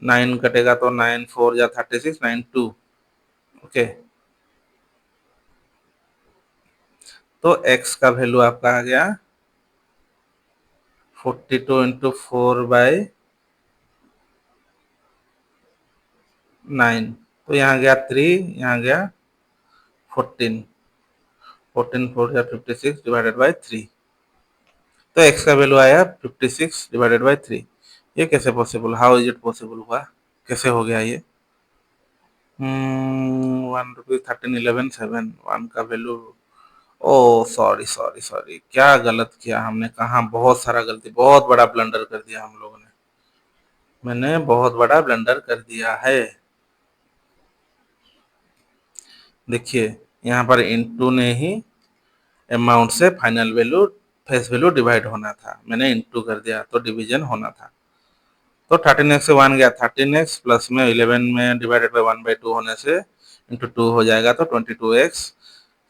9 कटेगा तो 9 4 जा 36, 9 2। ओके, तो x का वैल्यू आपका आ गया 42 इंटू 4/9। तो यहाँ गया 3, यहाँ गया 14, 14 4 जा 56 डिवाइडेड बाई 3। तो x का वैल्यू आया 56 डिवाइडेड बाई 3। ये कैसे possible, how is it possible हुआ, कैसे हो गया ये? 1 रुपीज 13 11 7, 1 का वैल्यू, ओ सॉरी सॉरी सॉरी, क्या गलत किया हमने, कहाँ, बहुत सारा गलती, बहुत बड़ा ब्लंडर कर दिया हम लोगों ने, मैंने बहुत बड़ा ब्लंडर कर दिया है। देखिए यहाँ पर इनटू ने ही अमाउंट से final value, face value divide होना था, मैंने इनटू कर दिया तो डिवीजन होना था। तो 13x से 1 गया 13x, प्लस में 11 में डिवाइडेड बाई 1/2 होने से इंटू 2 हो जाएगा तो 22x,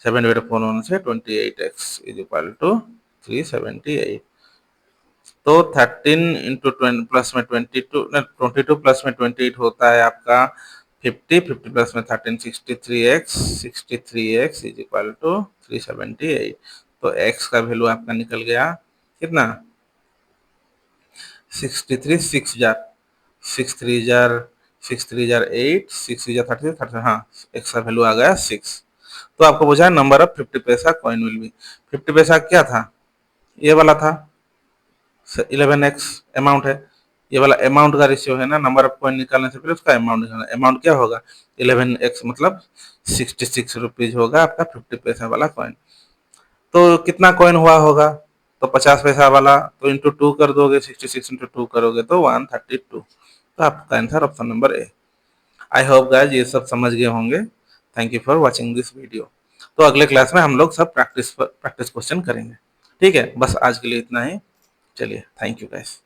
7 डिवाइडेड 4 होने से 28x इज इक्वल टू 378। तो 13 इंटू प्लस में 22, 22 प्लस में 28 होता है आपका 50, 50 प्लस में 13 63x, 63x is equal to 378। तो x का वैल्यू आपका निकल गया कितना, 63, 6 3 जार 8, 6 3 जार 30, हाँ, x का वैल्यू आ गया 6। तो आपको पूछा है नंबर ऑफ 50 पैसा कॉइन विल बी। 50 पैसा क्या था, ये वाला था 11x अमाउंट है, ये वाला अमाउंट का रेशियो है ना, नंबर ऑफ कॉइन निकालने से पहले उसका अमाउंट निकालना। अमाउंट क्या होगा, 11x मतलब 66 रुपीज होगा आपका 50 पैसा वाला कॉइन। तो कितना कॉइन हुआ होगा, तो 50 पैसा वाला, तो इंटू 2 कर दोगे, 66 इंटू 2 करोगे तो 132। तो आपका answer option number A. I hope guys ये सब समझ गए होंगे। Thank you for watching this video. तो अगले क्लास में हम लोग सब प्रैक्टिस क्वेश्चन करेंगे। ठीक है, बस आज के लिए इतना ही। चलिए, थैंक यू गाइस।